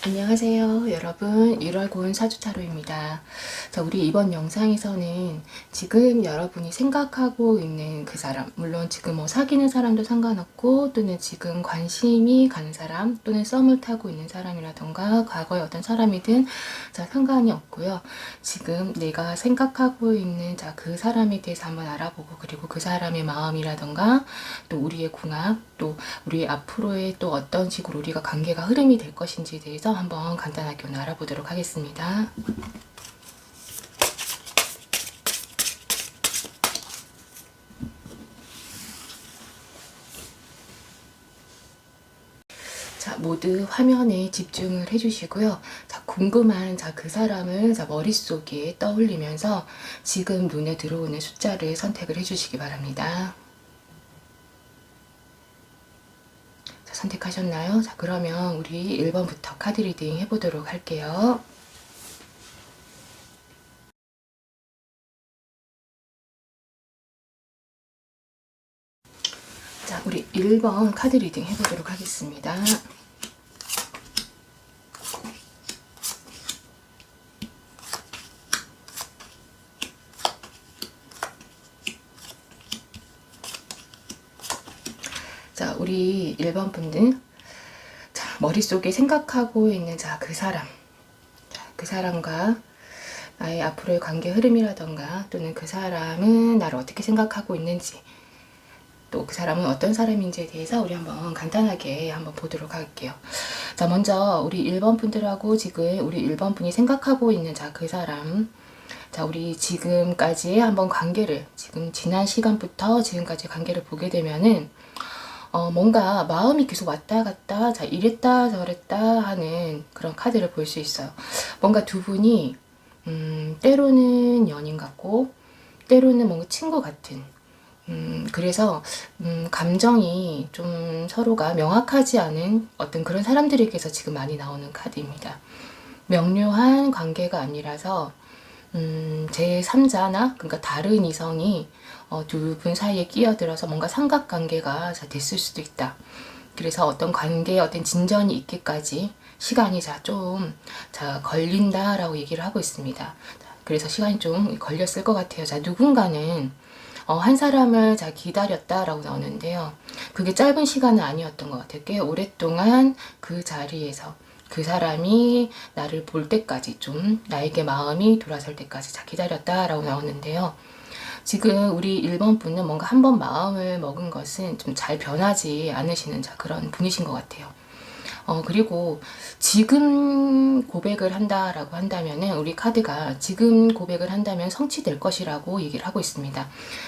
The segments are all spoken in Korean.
안녕하세요 여러분, 1월 고운 사주타로입니다. 자, 우리 이번 영상에서는 지금 여러분이 생각하고 있는 그 사람, 물론 지금 뭐 사귀는 사람도 상관없고, 또는 지금 관심이 가는 사람, 또는 썸을 타고 있는 사람이라던가 과거의 어떤 사람이든 자, 상관이 없고요. 지금 내가 생각하고 있는 자, 그 사람에 대해서 한번 알아보고, 그리고 그 사람의 마음이라던가 또 우리의 궁합, 또 우리 앞으로의 또 어떤 식으로 우리가 관계가 흐름이 될 것인지에 대해서 한번 간단하게 오늘 알아보도록 하겠습니다. 자, 모두 화면에 집중을 해주시고요. 자, 궁금한 그 사람을 머릿속에 떠올리면서 지금 눈에 들어오는 숫자를 선택을 해주시기 바랍니다. 선택하셨나요? 자, 그러면 우리 1번부터 카드 리딩 해보도록 할게요. 자, 우리 1번 카드 리딩 해보도록 하겠습니다. 자, 우리 1번 분들, 자, 머릿속에 생각하고 있는 그 사람, 자, 그 사람과 나의 앞으로의 관계 흐름이라던가, 또는 그 사람은 나를 어떻게 생각하고 있는지, 또 그 사람은 어떤 사람인지에 대해서 우리 한번 간단하게 한번 보도록 할게요. 자, 먼저 우리 1번 분들하고 지금 우리 1번 분이 생각하고 있는 그 사람, 자, 우리 지금까지의 한번 관계를, 지금 지난 시간부터 지금까지 관계를 보게 되면은 뭔가 마음이 계속 왔다 갔다, 자, 이랬다 저랬다 하는 그런 카드를 볼 수 있어요. 뭔가 두 분이 때로는 연인 같고, 때로는 뭔가 친구 같은, 그래서 감정이 좀 서로가 명확하지 않은 어떤 그런 사람들에게서 지금 많이 나오는 카드입니다. 명료한 관계가 아니라서 제3자나 그러니까 다른 이성이 두 분 사이에 끼어들어서 뭔가 삼각관계가 됐을 수도 있다. 그래서 어떤 관계에 어떤 진전이 있기까지 시간이 좀 걸린다라고 얘기를 하고 있습니다. 그래서 시간이 좀 걸렸을 것 같아요. 자, 누군가는 한 사람을 기다렸다라고 나오는데요. 그게 짧은 시간은 아니었던 것 같아요. 꽤 오랫동안 그 자리에서 그 사람이 나를 볼 때까지, 좀 나에게 마음이 돌아설 때까지 기다렸다라고 나오는데요. 지금 우리 1번 분은 뭔가 한번 마음을 먹은 것은 좀 잘 변하지 않으시는 그런 분이신 것 같아요. 그리고 지금 고백을 한다라고 한다면은, 우리 카드가 지금 고백을 한다면 성취될 것이라고 얘기를 하고 있습니다.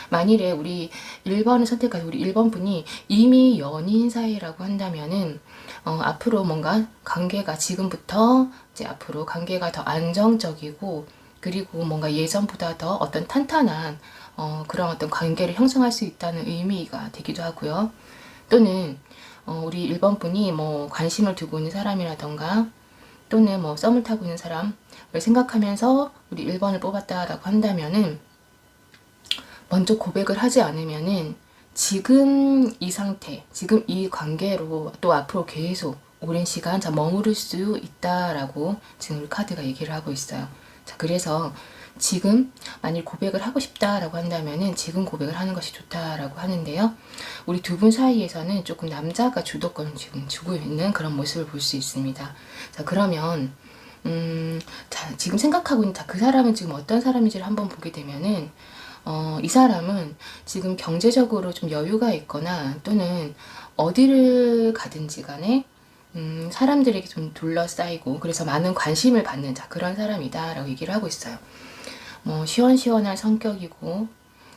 만일에 우리 1번을 선택한 우리 1번 분이 이미 연인 사이라고 한다면은, 앞으로 뭔가 관계가 지금부터 이제 앞으로 관계가 더 안정적이고, 그리고 뭔가 예전보다 더 어떤 탄탄한 그런 어떤 관계를 형성할 수 있다는 의미가 되기도 하고요. 또는 우리 1번 분이 뭐 관심을 두고 있는 사람이라던가, 또는 뭐 썸을 타고 있는 사람을 생각하면서 우리 1번을 뽑았다라고 한다면은, 먼저 고백을 하지 않으면은 지금 이 상태, 지금 이 관계로 또 앞으로 계속 오랜 시간 머무를 수 있다라고 지금 우리 카드가 얘기를 하고 있어요. 자, 그래서 지금 만일 고백을 하고 싶다라고 한다면은 지금 고백을 하는 것이 좋다라고 하는데요. 우리 두 분 사이에서는 조금 남자가 주도권을 지금 주고 있는 그런 모습을 볼 수 있습니다. 자, 그러면 자, 지금 생각하고 있는 그 사람은 지금 어떤 사람인지를 한번 보게 되면은, 이 사람은 지금 경제적으로 좀 여유가 있거나, 또는 어디를 가든지 간에 사람들에게 좀 둘러싸이고, 그래서 많은 관심을 받는 그런 사람이다 라고 얘기를 하고 있어요. 뭐 시원시원한 성격이고,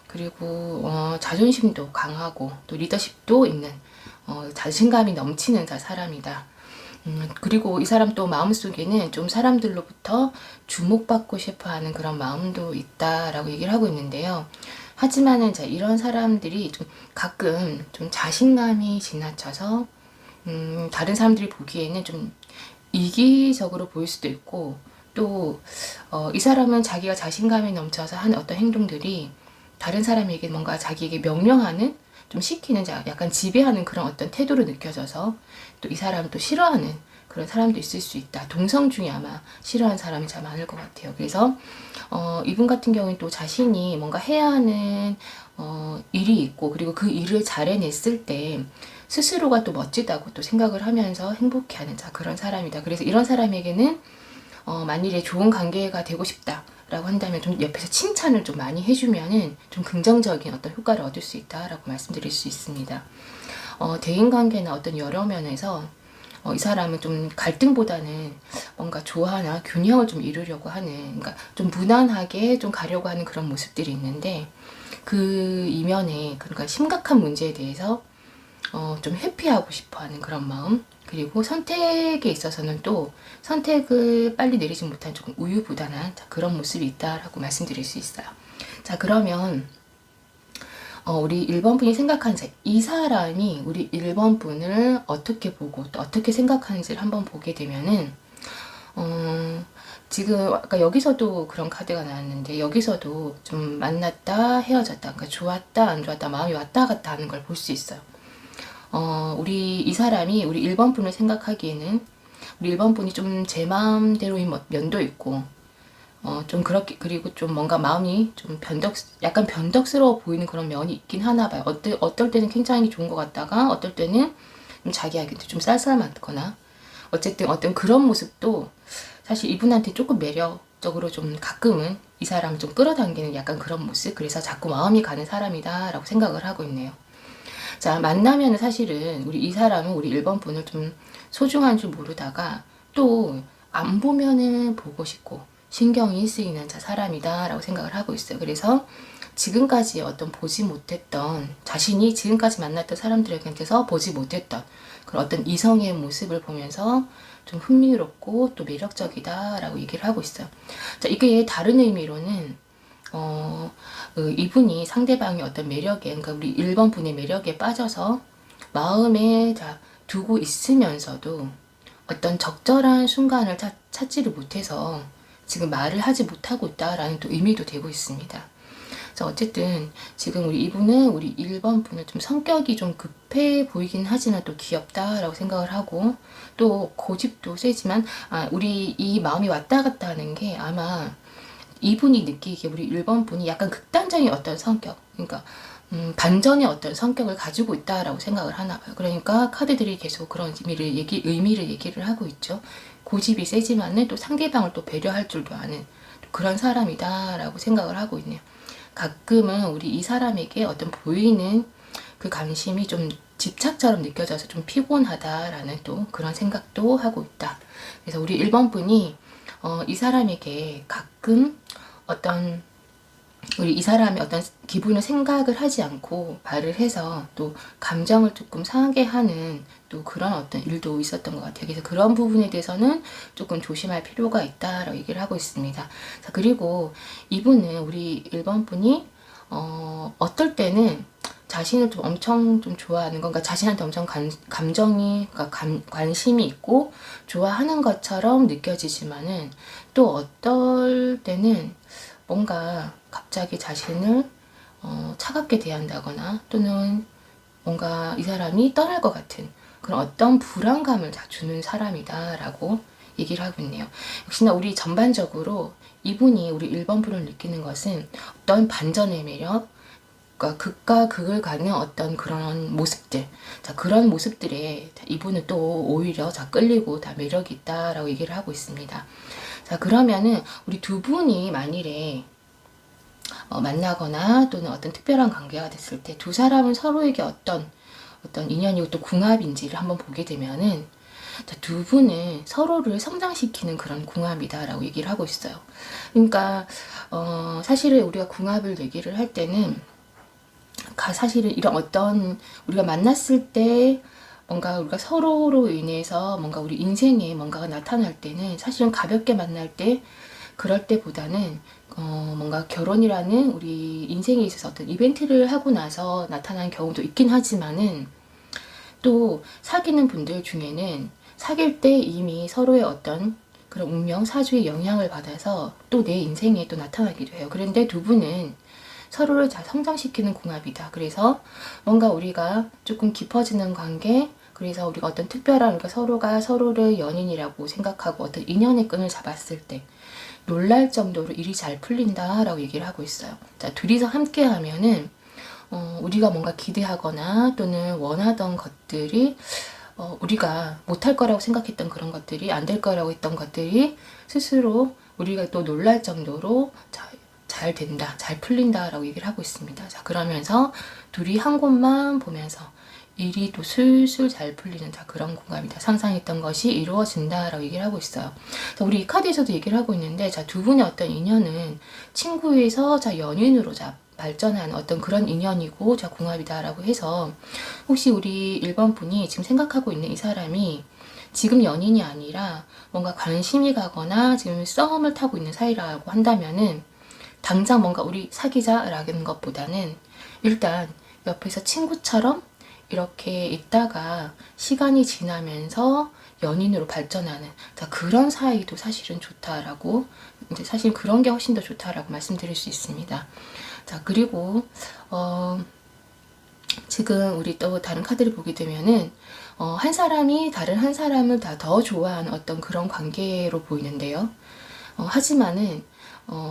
그리고 자존심도 강하고, 또 리더십도 있는 자신감이 넘치는 사람이다. 그리고 이 사람 또 마음속에는 좀 사람들로부터 주목받고 싶어하는 그런 마음도 있다라고 얘기를 하고 있는데요. 하지만은 이런 사람들이 좀 가끔 좀 자신감이 지나쳐서 다른 사람들이 보기에는 좀 이기적으로 보일 수도 있고, 또 이 사람은 자기가 자신감이 넘쳐서 하는 어떤 행동들이 다른 사람에게 뭔가 자기에게 명령하는, 좀 시키는, 약간 지배하는 그런 어떤 태도로 느껴져서 또 이 사람을 또 싫어하는 그런 사람도 있을 수 있다. 동성 중에 아마 싫어하는 사람이 참 많을 것 같아요. 그래서 이분 같은 경우는 또 자신이 뭔가 해야 하는 일이 있고, 그리고 그 일을 잘 해냈을 때 스스로가 또 멋지다고 또 생각을 하면서 행복해하는 그런 사람이다. 그래서 이런 사람에게는 만일에 좋은 관계가 되고 싶다라고 한다면 좀 옆에서 칭찬을 좀 많이 해주면은 좀 긍정적인 어떤 효과를 얻을 수 있다라고 말씀드릴 수 있습니다. 대인관계나 어떤 여러 면에서 이 사람은 좀 갈등보다는 뭔가 조화나 균형을 좀 이루려고 하는, 그러니까 좀 무난하게 좀 가려고 하는 그런 모습들이 있는데, 그 이면에 그러니까 심각한 문제에 대해서 좀 회피하고 싶어하는 그런 마음, 그리고 선택에 있어서는 또 선택을 빨리 내리지 못한 조금 우유부단한 그런 모습이 있다라고 말씀드릴 수 있어요. 자, 그러면 우리 1번 분이 생각하는 이 사람이 우리 1번 분을 어떻게 보고 또 어떻게 생각하는지를 한번 보게 되면은 지금 아까 여기서도 그런 카드가 나왔는데, 여기서도 좀 만났다 헤어졌다, 그러니까 좋았다 안 좋았다, 마음이 왔다 갔다 하는 걸 볼 수 있어요. 우리 이 사람이 우리 1번 분을 생각하기에는 우리 1번 분이 좀 제 마음대로인 면도 있고, 좀 그렇게, 그리고 좀 뭔가 마음이 좀 약간 변덕스러워 보이는 그런 면이 있긴 하나 봐요. 어떨 때는 굉장히 좋은 것 같다가, 어떨 때는 좀 자기에게 좀 쌀쌀맞거나, 어쨌든 어떤 그런 모습도 사실 이분한테 조금 매력적으로 좀 가끔은 이 사람을 좀 끌어당기는 약간 그런 모습, 그래서 자꾸 마음이 가는 사람이다 라고 생각을 하고 있네요. 자, 만나면 사실은 우리 이 사람은 우리 1번 분을 좀 소중한 줄 모르다가 또 안 보면은 보고 싶고 신경이 쓰이는 사람이다 라고 생각을 하고 있어요. 그래서 지금까지 어떤 보지 못했던, 자신이 지금까지 만났던 사람들에게서 보지 못했던 그런 어떤 이성의 모습을 보면서 좀 흥미롭고 또 매력적이다 라고 얘기를 하고 있어요. 자, 이게 다른 의미로는 이분이 상대방의 어떤 매력에, 그러니까 우리 1번 분의 매력에 빠져서 마음에 두고 있으면서도 어떤 적절한 순간을 찾지를 못해서 지금 말을 하지 못하고 있다라는 또 의미도 되고 있습니다. 그래서 어쨌든 지금 우리 이분은 우리 1번 분은 좀 성격이 좀 급해 보이긴 하지만 또 귀엽다라고 생각을 하고, 또 고집도 세지만 우리 이 마음이 왔다 갔다 하는 게 아마 이분이 느끼기에 우리 1번 분이 약간 극단적인 어떤 성격, 그러니까 반전의 어떤 성격을 가지고 있다라고 생각을 하나 봐요. 그러니까 카드들이 계속 그런 의미를 얘기를 하고 있죠. 고집이 세지만은 또 상대방을 또 배려할 줄도 아는 그런 사람이다라고 생각을 하고 있네요. 가끔은 우리 이 사람에게 어떤 보이는 그 관심이 좀 집착처럼 느껴져서 좀 피곤하다라는 또 그런 생각도 하고 있다. 그래서 우리 1번 분이 이 사람에게 가끔 어떤 우리 이 사람이 어떤 기분을 생각을 하지 않고 말을 해서 또 감정을 조금 상하게 하는 또 그런 어떤 일도 있었던 것 같아요. 그래서 그런 부분에 대해서는 조금 조심할 필요가 있다라고 얘기를 하고 있습니다. 자, 그리고 이분은 우리 1번 분이 어떨 때는 자신을 좀 엄청 좀 좋아하는 건가, 자신한테 엄청 감정이, 그러니까 관심이 있고 좋아하는 것처럼 느껴지지만은 또 어떨 때는 뭔가 갑자기 자신을 차갑게 대한다거나, 또는 뭔가 이 사람이 떠날 것 같은 그런 어떤 불안감을 주는 사람이다라고 얘기를 하고 있네요. 역시나 우리 전반적으로 이분이 우리 1번 분을 느끼는 것은 어떤 반전의 매력, 그러니까 극과 극을 가는 어떤 그런 모습들, 그런 모습들에 이분은 또 오히려 끌리고 매력이 있다라고 얘기를 하고 있습니다. 자, 그러면은 우리 두 분이 만일에 만나거나 또는 어떤 특별한 관계가 됐을 때 두 사람은 서로에게 어떤 인연이고 또 궁합인지를 한번 보게 되면은, 두 분은 서로를 성장시키는 그런 궁합이다라고 얘기를 하고 있어요. 그러니까 사실은 우리가 궁합을 얘기를 할 때는 사실은 이런 어떤 우리가 만났을 때 뭔가 우리가 서로로 인해서 뭔가 우리 인생에 뭔가가 나타날 때는 사실은 가볍게 만날 때, 그럴 때보다는 뭔가 결혼이라는 우리 인생에 있어서 어떤 이벤트를 하고 나서 나타나는 경우도 있긴 하지만은, 또 사귀는 분들 중에는 사귈 때 이미 서로의 어떤 그런 운명, 사주의 영향을 받아서 또 내 인생에 또 나타나기도 해요. 그런데 두 분은 서로를 잘 성장시키는 궁합이다. 그래서 뭔가 우리가 조금 깊어지는 관계, 그래서 우리가 어떤 특별한, 그러니까 서로가 서로를 연인이라고 생각하고 어떤 인연의 끈을 잡았을 때 놀랄 정도로 일이 잘 풀린다라고 얘기를 하고 있어요. 자, 둘이서 함께 하면은 우리가 뭔가 기대하거나 또는 원하던 것들이 우리가 못할 거라고 생각했던 그런 것들이 안 될 거라고 했던 것들이 스스로 우리가 또 놀랄 정도로 잘 된다, 잘 풀린다라고 얘기를 하고 있습니다. 자, 그러면서 둘이 한 곳만 보면서 일이 또 술술 잘 풀리는 그런 공감이다. 상상했던 것이 이루어진다라고 얘기를 하고 있어요. 자, 우리 이 카드에서도 얘기를 하고 있는데, 자, 두 분의 어떤 인연은 친구에서 연인으로 발전하는 어떤 그런 인연이고 궁합이다라고 해서, 혹시 우리 1번 분이 지금 생각하고 있는 이 사람이 지금 연인이 아니라 뭔가 관심이 가거나 지금 썸을 타고 있는 사이라고 한다면은, 당장 뭔가 우리 사귀자라는 것보다는 일단 옆에서 친구처럼 이렇게 있다가 시간이 지나면서 연인으로 발전하는 그런 사이도 사실은 좋다라고, 이제 사실 그런 게 훨씬 더 좋다라고 말씀드릴 수 있습니다. 자, 그리고 지금 우리 또 다른 카드를 보게 되면은 한 사람이 다른 한 사람을 더 좋아하는 어떤 그런 관계로 보이는데요. 하지만은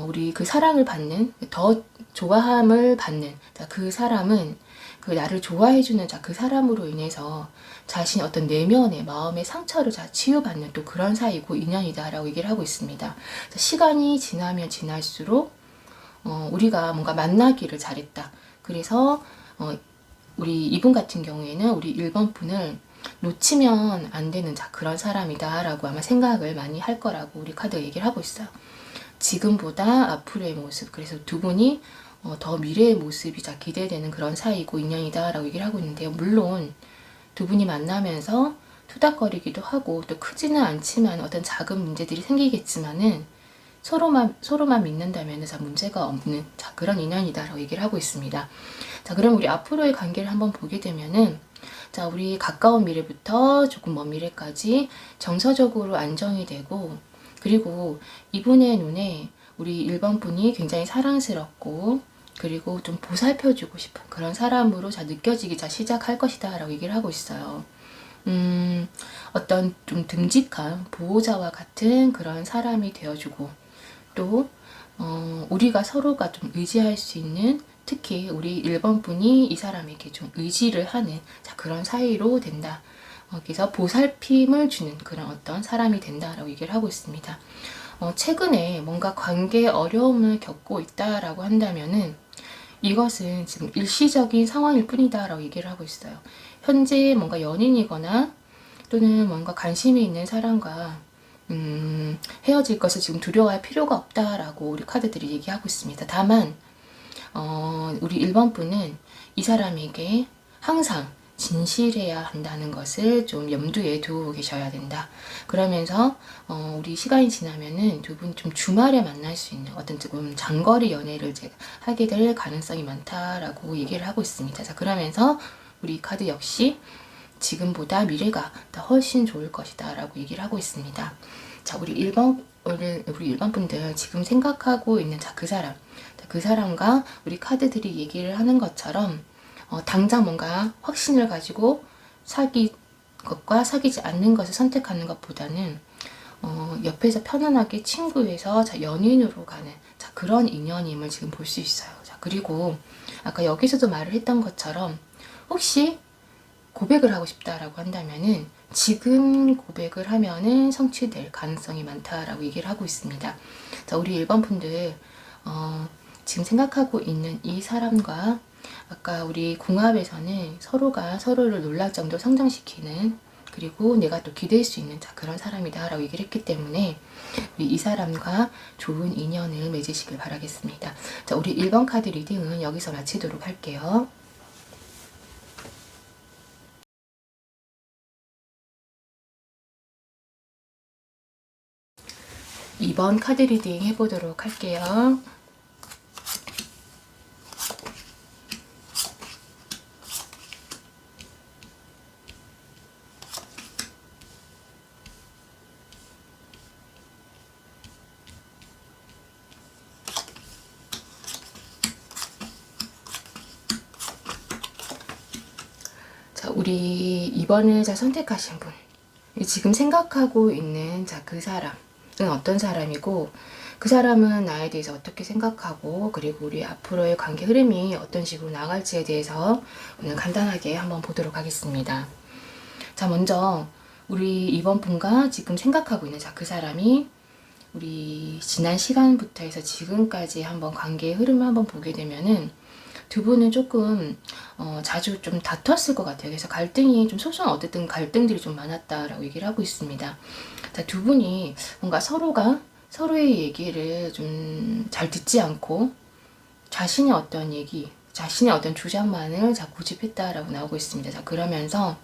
우리 그 사랑을 받는, 더 좋아함을 받는 그 사람은 그 나를 좋아해주는 그 사람으로 인해서 자신 어떤 내면의 마음의 상처를 치유받는 또 그런 사이고 인연이다라고 얘기를 하고 있습니다. 시간이 지나면 지날수록 우리가 뭔가 만나기를 잘했다. 그래서 우리 이분 같은 경우에는 우리 1번 분을 놓치면 안 되는 그런 사람이다 라고 아마 생각을 많이 할 거라고 우리 카드가 얘기를 하고 있어요. 지금보다 앞으로의 모습, 그래서 두 분이 더 미래의 모습이 기대되는 그런 사이고 인연이다 라고 얘기를 하고 있는데요. 물론 두 분이 만나면서 투닥거리기도 하고 또 크지는 않지만 어떤 작은 문제들이 생기겠지만은 서로만 믿는다면 문제가 없는 그런 인연이다라고 얘기를 하고 있습니다. 자, 그럼 우리 앞으로의 관계를 한번 보게 되면은, 자, 우리 가까운 미래부터 조금 먼 미래까지 정서적으로 안정이 되고, 그리고 이분의 눈에 우리 1번 분이 굉장히 사랑스럽고, 그리고 좀 보살펴주고 싶은 그런 사람으로 느껴지기 시작할 것이다 라고 얘기를 하고 있어요. 어떤 좀 듬직한 보호자와 같은 그런 사람이 되어주고, 또 우리가 서로가 좀 의지할 수 있는, 특히 우리 1번 분이 이 사람에게 좀 의지를 하는 그런 사이로 된다. 그래서 보살핌을 주는 그런 어떤 사람이 된다라고 얘기를 하고 있습니다. 최근에 뭔가 관계에 어려움을 겪고 있다라고 한다면은 이것은 지금 일시적인 상황일 뿐이다라고 얘기를 하고 있어요. 현재 뭔가 연인이거나 또는 뭔가 관심이 있는 사람과 헤어질 것을 지금 두려워할 필요가 없다라고 우리 카드들이 얘기하고 있습니다. 다만 우리 1번 분은 이 사람에게 항상 진실해야 한다는 것을 좀 염두에 두고 계셔야 된다. 그러면서 우리 시간이 지나면은 두 분 좀 주말에 만날 수 있는 어떤 조금 장거리 연애를 하게 될 가능성이 많다라고 얘기를 하고 있습니다. 자, 그러면서 우리 카드 역시 지금보다 미래가 더 훨씬 좋을 것이다 라고 얘기를 하고 있습니다. 자, 우리 1번 분들 지금 생각하고 있는 그 사람, 그 사람과 우리 카드들이 얘기를 하는 것처럼 당장 뭔가 확신을 가지고 사귈 것과 사귀지 않는 것을 선택하는 것보다는 옆에서 편안하게 친구에서 연인으로 가는 그런 인연임을 지금 볼 수 있어요. 자, 그리고 아까 여기서도 말을 했던 것처럼 혹시 고백을 하고 싶다라고 한다면은 지금 고백을 하면은 성취될 가능성이 많다라고 얘기를 하고 있습니다. 자, 우리 1번 분들 지금 생각하고 있는 이 사람과 아까 우리 궁합에서는 서로가 서로를 놀랄 정도로 성장시키는, 그리고 내가 또 기댈 수 있는 그런 사람이다 라고 얘기를 했기 때문에 우리 이 사람과 좋은 인연을 맺으시길 바라겠습니다. 자, 우리 1번 카드 리딩은 여기서 마치도록 할게요. 2번 카드 리딩 해보도록 할게요. 자, 우리 우리 이번을 선택하신 분, 지금 생각하고 있는 그 사람은 어떤 사람이고, 그 사람은 나에 대해서 어떻게 생각하고, 그리고 우리 앞으로의 관계 흐름이 어떤 식으로 나갈지에 대해서 오늘 간단하게 한번 보도록 하겠습니다. 자, 먼저 우리 이번 분과 지금 생각하고 있는 그 사람이 우리 지난 시간부터 해서 지금까지 한번 관계의 흐름을 한번 보게 되면은 두 분은 조금 자주 좀 다퉜을 것 같아요. 그래서 갈등이 좀 소소한 어쨌든 갈등들이 좀 많았다라고 얘기를 하고 있습니다. 자, 두 분이 뭔가 서로가 서로의 얘기를 좀 잘 듣지 않고 자신의 어떤 얘기, 자신의 어떤 주장만을 고집했다라고 나오고 있습니다. 자, 그러면서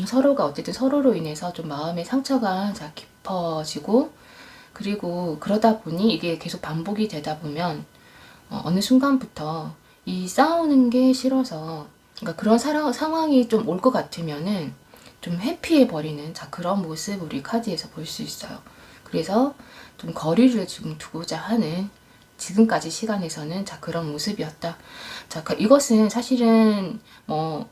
서로가 어쨌든 서로로 인해서 좀 마음의 상처가 깊어지고, 그리고 그러다 보니 이게 계속 반복이 되다 보면 어느 순간부터 이 싸우는 게 싫어서, 그러니까 그런 상황이 좀 올 것 같으면은 좀 회피해 버리는 그런 모습 우리 카드에서 볼 수 있어요. 그래서 좀 거리를 지금 두고자 하는 지금까지 시간에서는 그런 모습이었다. 이것은 사실은 뭐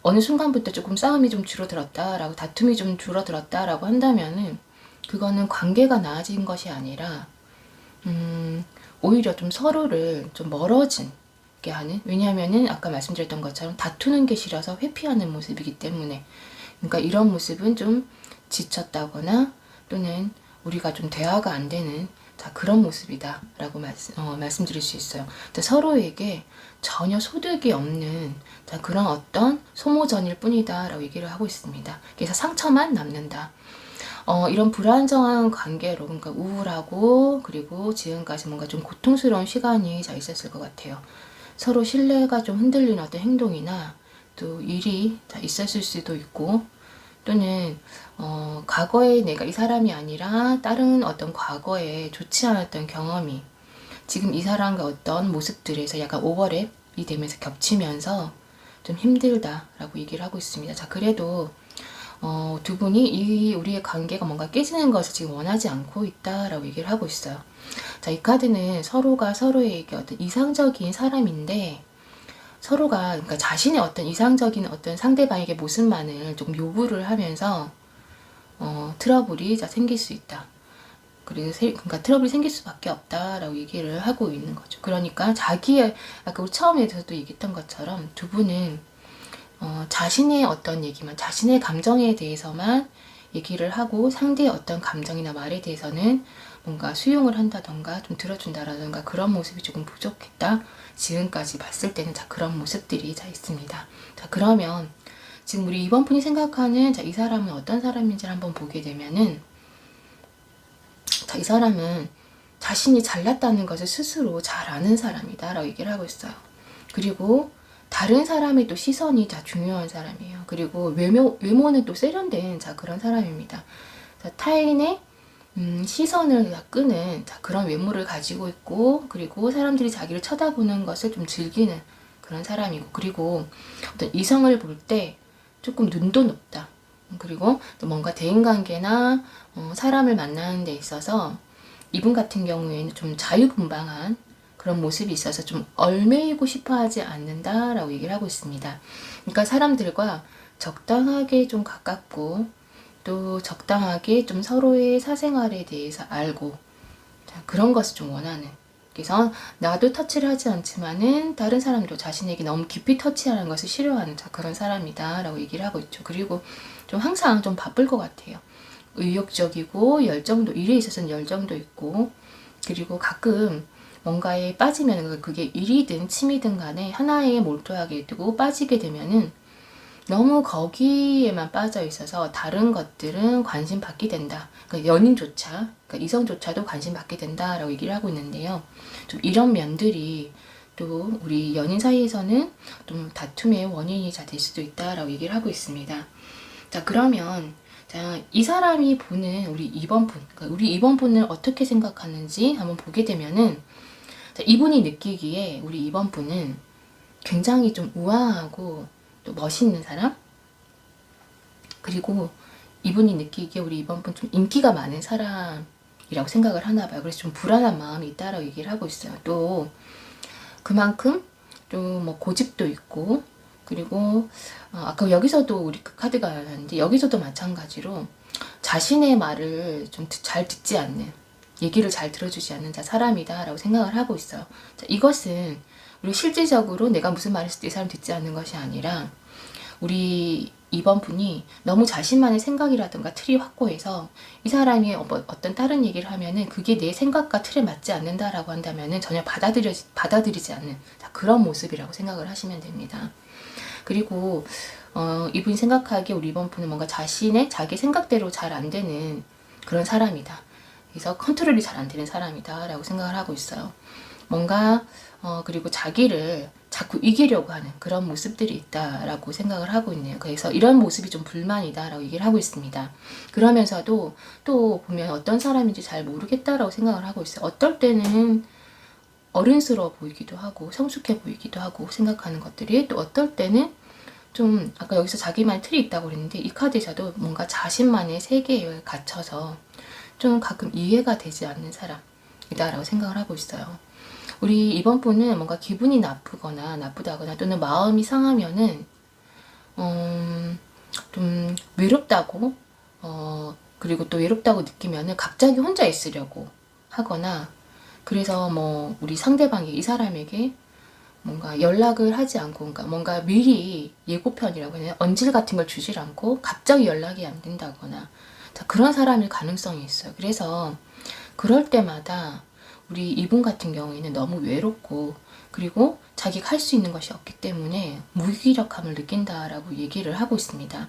어느 순간부터 조금 싸움이 좀 줄어들었다라고, 다툼이 좀 줄어들었다라고 한다면은 그거는 관계가 나아진 것이 아니라 오히려 좀 서로를 좀 멀어지게 하는, 왜냐하면은 아까 말씀드렸던 것처럼 다투는 게 싫어서 회피하는 모습이기 때문에, 그러니까 이런 모습은 좀 지쳤다거나 또는 우리가 좀 대화가 안 되는 그런 모습이다 라고 말씀드릴 수 있어요. 서로에게 전혀 소득이 없는 그런 어떤 소모전일 뿐이다 라고 얘기를 하고 있습니다. 그래서 상처만 남는다. 이런 불안정한 관계로, 그러니까 우울하고, 그리고 지금까지 뭔가 좀 고통스러운 시간이 있었을 것 같아요. 서로 신뢰가 좀 흔들리는 어떤 행동이나 또 일이 있었을 수도 있고, 또는 과거에 내가 이 사람이 아니라 다른 어떤 과거에 좋지 않았던 경험이 지금 이 사람과 어떤 모습들에서 약간 오버랩이 되면서 겹치면서 좀 힘들다라고 얘기를 하고 있습니다. 자, 그래도 두 분이 우리의 관계가 뭔가 깨지는 것을 지금 원하지 않고 있다라고 얘기를 하고 있어요. 자, 이 카드는 서로가 서로에게 어떤 이상적인 사람인데, 서로가 그러니까 자신의 어떤 이상적인 어떤 상대방에게 모습만을 조금 요구를 하면서 트러블이 생길 수 있다. 그러니까 트러블이 생길 수밖에 없다라고 얘기를 하고 있는 거죠. 그러니까 자기의, 아까 우리 처음에서도 얘기했던 것처럼 두 분은 자신의 어떤 얘기만, 자신의 감정에 대해서만 얘기를 하고, 상대의 어떤 감정이나 말에 대해서는 뭔가 수용을 한다던가 좀 들어준다라던가 그런 모습이 조금 부족했다. 지금까지 봤을 때는 그런 모습들이 있습니다. 자, 그러면 지금 우리 이번 분이 생각하는 이 사람은 어떤 사람인지를 한번 보게 되면은, 이 사람은 자신이 잘났다는 것을 스스로 잘 아는 사람이다 라고 얘기를 하고 있어요. 그리고 다른 사람의 또 시선이 중요한 사람이에요. 그리고 외모는 또 세련된 그런 사람입니다. 타인의 시선을 끄는 그런 외모를 가지고 있고, 그리고 사람들이 자기를 쳐다보는 것을 좀 즐기는 그런 사람이고, 그리고 어떤 이성을 볼 때 조금 눈도 높다. 그리고 또 뭔가 대인관계나 사람을 만나는 데 있어서 이분 같은 경우에는 좀 자유분방한 그런 모습이 있어서 좀 얽매이고 싶어 하지 않는다라고 얘기를 하고 있습니다. 그러니까 사람들과 적당하게 좀 가깝고, 또 적당하게 좀 서로의 사생활에 대해서 알고, 그런 것을 좀 원하는, 그래서 나도 터치를 하지 않지만은 다른 사람도 자신에게 너무 깊이 터치하는 것을 싫어하는 그런 사람이다 라고 얘기를 하고 있죠. 그리고 좀 항상 좀 바쁠 것 같아요. 의욕적이고, 열정도, 일에 있어서는 열정도 있고, 그리고 가끔 뭔가에 빠지면 그게 일이든 취미든 간에 하나에 몰두하게 되고 빠지게 되면은 너무 거기에만 빠져 있어서 다른 것들은 관심 받게 된다. 그러니까 연인조차, 그러니까 이성조차도 관심 받게 된다라고 얘기를 하고 있는데요. 좀 이런 면들이 또 우리 연인 사이에서는 좀 다툼의 원인이 될 수도 있다라고 얘기를 하고 있습니다. 자, 그러면 이 사람이 보는 우리 2번 분, 그러니까 우리 2번 분을 어떻게 생각하는지 한번 보게 되면은, 이분이 느끼기에 우리 2번 분은 굉장히 좀 우아하고 또 멋있는 사람, 그리고 이분이 느끼기에 우리 이번 분 좀 인기가 많은 사람이라고 생각을 하나 봐요. 그래서 좀 불안한 마음이 있다라고 얘기를 하고 있어요. 또 그만큼 좀 뭐 고집도 있고, 그리고 아까 여기서도 우리 그 카드가 나왔는데 여기서도 마찬가지로 자신의 말을 좀 잘 듣지 않는, 얘기를 잘 들어주지 않는 사람이다 라고 생각을 하고 있어요. 자, 이것은 우리 실질적으로 내가 무슨 말을 했을 때 이 사람 듣지 않는 것이 아니라 우리 이번 분이 너무 자신만의 생각이라든가 틀이 확고해서 이 사람이 어떤 다른 얘기를 하면은 그게 내 생각과 틀에 맞지 않는다라고 한다면은 전혀 받아들이지 않는 그런 모습이라고 생각을 하시면 됩니다. 그리고 이분이 생각하기에 우리 이번 분은 뭔가 자기 생각대로 잘 안 되는 그런 사람이다. 그래서 컨트롤이 잘 안 되는 사람이다 라고 생각을 하고 있어요. 뭔가 그리고 자기를 자꾸 이기려고 하는 그런 모습들이 있다라고 생각을 하고 있네요. 그래서 이런 모습이 좀 불만이다라고 얘기를 하고 있습니다. 그러면서도 또 보면 어떤 사람인지 잘 모르겠다라고 생각을 하고 있어요. 어떨 때는 어른스러워 보이기도 하고 성숙해 보이기도 하고 생각하는 것들이, 또 어떨 때는 좀 아까 여기서 자기만의 틀이 있다고 그랬는데 이 카드에서도 뭔가 자신만의 세계에 갇혀서 좀 가끔 이해가 되지 않는 사람이다라고 생각을 하고 있어요. 우리 이번 분은 뭔가 기분이 나쁘다거나 또는 마음이 상하면은 좀 외롭다고 그리고 또 외롭다고 느끼면은 갑자기 혼자 있으려고 하거나, 그래서 뭐 우리 상대방이 이 사람에게 뭔가 연락을 하지 않고, 그러니까 뭔가 미리 예고편이라고 해야 되나, 언질 같은 걸 주질 않고 갑자기 연락이 안 된다거나, 자, 그런 사람일 가능성이 있어요. 그래서 그럴 때마다 우리 이분 같은 경우에는 너무 외롭고, 그리고 자기가 할 수 있는 것이 없기 때문에 무기력함을 느낀다라고 얘기를 하고 있습니다.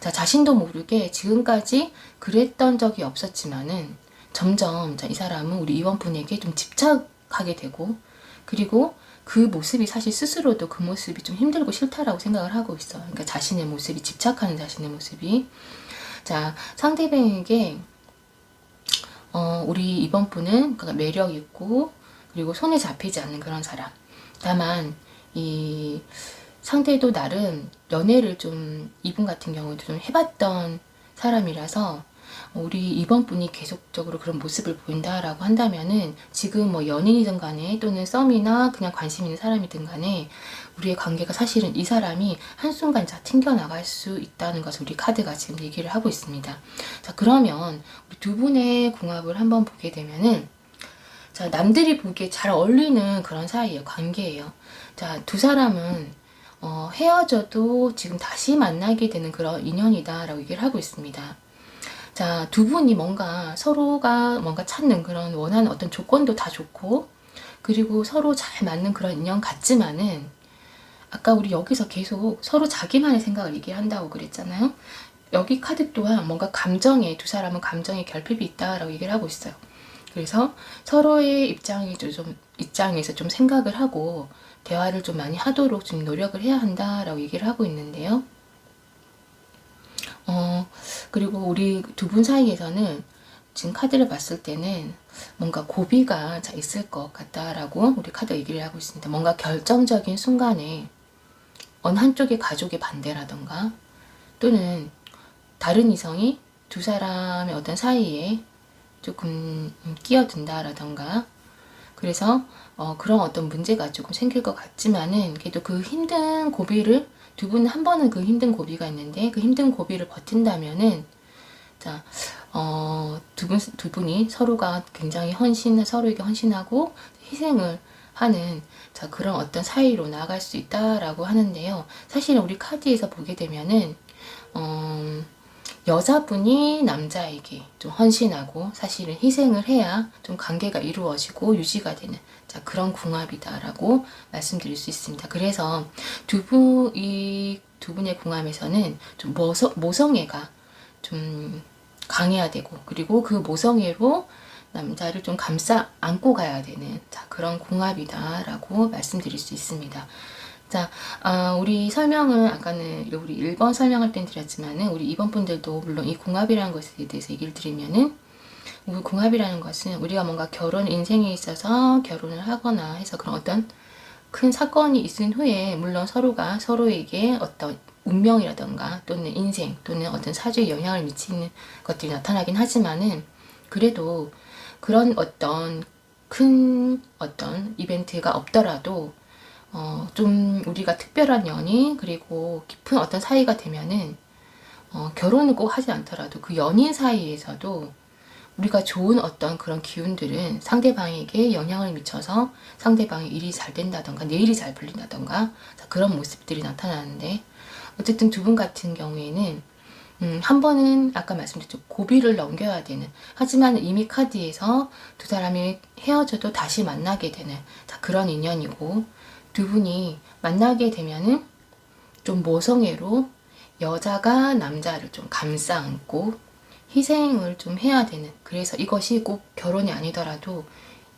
자, 자신도 모르게 지금까지 그랬던 적이 없었지만은 점점 이 사람은 우리 이번 분에게 좀 집착하게 되고, 그리고 그 모습이 사실 스스로도 그 모습이 좀 힘들고 싫다라고 생각을 하고 있어요. 그러니까 자신의 모습이, 집착하는 자신의 모습이. 자, 상대방에게 우리 이번 분은 매력 있고 그리고 손에 잡히지 않는 그런 사람. 다만 이 상대도 나름 연애를 좀 이분 같은 경우도 좀 해봤던 사람이라서 우리 이번 분이 계속적으로 그런 모습을 보인다라고 한다면은 지금 뭐 연인이든 간에 또는 썸이나 그냥 관심 있는 사람이든 간에 우리의 관계가 사실은 이 사람이 한순간 튕겨나갈 수 있다는 것을 우리 카드가 지금 얘기를 하고 있습니다. 자, 그러면 우리 두 분의 궁합을 한번 보게 되면은, 자, 남들이 보기에 잘 어울리는 그런 사이예요. 관계예요. 자, 두 사람은 헤어져도 지금 다시 만나게 되는 그런 인연이다라고 얘기를 하고 있습니다. 자, 두 분이 서로가 뭔가 찾는 그런 원하는 어떤 조건도 다 좋고, 그리고 서로 잘 맞는 그런 인연 같지만은, 아까 우리 여기서 계속 서로 자기만의 생각을 얘기한다고 그랬잖아요. 여기 카드 또한 뭔가 두 사람은 감정에 결핍이 있다라고 얘기를 하고 있어요. 그래서 서로의 입장에서 좀 생각을 하고 대화를 좀 많이 하도록 좀 노력을 해야 한다라고 얘기를 하고 있는데요. 그리고 우리 두 분 사이에서는 지금 카드를 봤을 때는 뭔가 고비가 있을 것 같다라고 우리 카드가 얘기를 하고 있습니다. 뭔가 결정적인 순간에 어느 한쪽의 가족의 반대라던가, 또는 다른 이성이 두 사람의 어떤 사이에 조금 끼어든다라던가, 그래서 그런 어떤 문제가 조금 생길 것 같지만은 그래도 그 힘든 고비를, 두 분은 한 번은 그 힘든 고비가 있는데 그 힘든 고비를 버틴다면은, 자, 두 분이 서로가 굉장히 서로에게 헌신하고 희생을 하는, 자, 그런 어떤 사이로 나아갈 수 있다라고 하는데요. 사실은 우리 카드에서 보게 되면은 여자분이 남자에게 좀 헌신하고 사실은 희생을 해야 좀 관계가 이루어지고 유지가 되는, 자, 그런 궁합이다라고 말씀드릴 수 있습니다. 그래서 이 두 분의 궁합에서는 좀 모성애가 좀 강해야 되고, 그리고 그 모성애로 남자를 좀 감싸 안고 가야 되는, 자, 그런 궁합이다라고 말씀드릴 수 있습니다. 자, 우리 설명은 아까는 우리 1번 설명할 땐 드렸지만은 우리 2번 분들도 물론 이 궁합이라는 것에 대해서 얘기를 드리면은, 우리 궁합이라는 것은 우리가 뭔가 인생에 있어서 결혼을 하거나 해서 그런 어떤 큰 사건이 있은 후에 물론 서로가 서로에게 어떤 운명이라던가 또는 인생 또는 어떤 사주에 영향을 미치는 것들이 나타나긴 하지만은, 그래도 그런 어떤 큰 이벤트가 없더라도 좀 우리가 특별한 연인 그리고 깊은 어떤 사이가 되면은 결혼을 꼭 하지 않더라도 그 연인 사이에서도 우리가 좋은 어떤 그런 기운들은 상대방에게 영향을 미쳐서 상대방의 일이 잘 된다던가 내 일이 잘 풀린다던가 그런 모습들이 나타나는데, 어쨌든 두 분 같은 경우에는 한 번은 아까 말씀드렸죠, 고비를 넘겨야 되는, 하지만 이미 카드에서 두 사람이 헤어져도 다시 만나게 되는 그런 인연이고, 두 분이 만나게 되면은 좀 모성애로 여자가 남자를 좀 감싸 안고 희생을 좀 해야 되는, 그래서 이것이 꼭 결혼이 아니더라도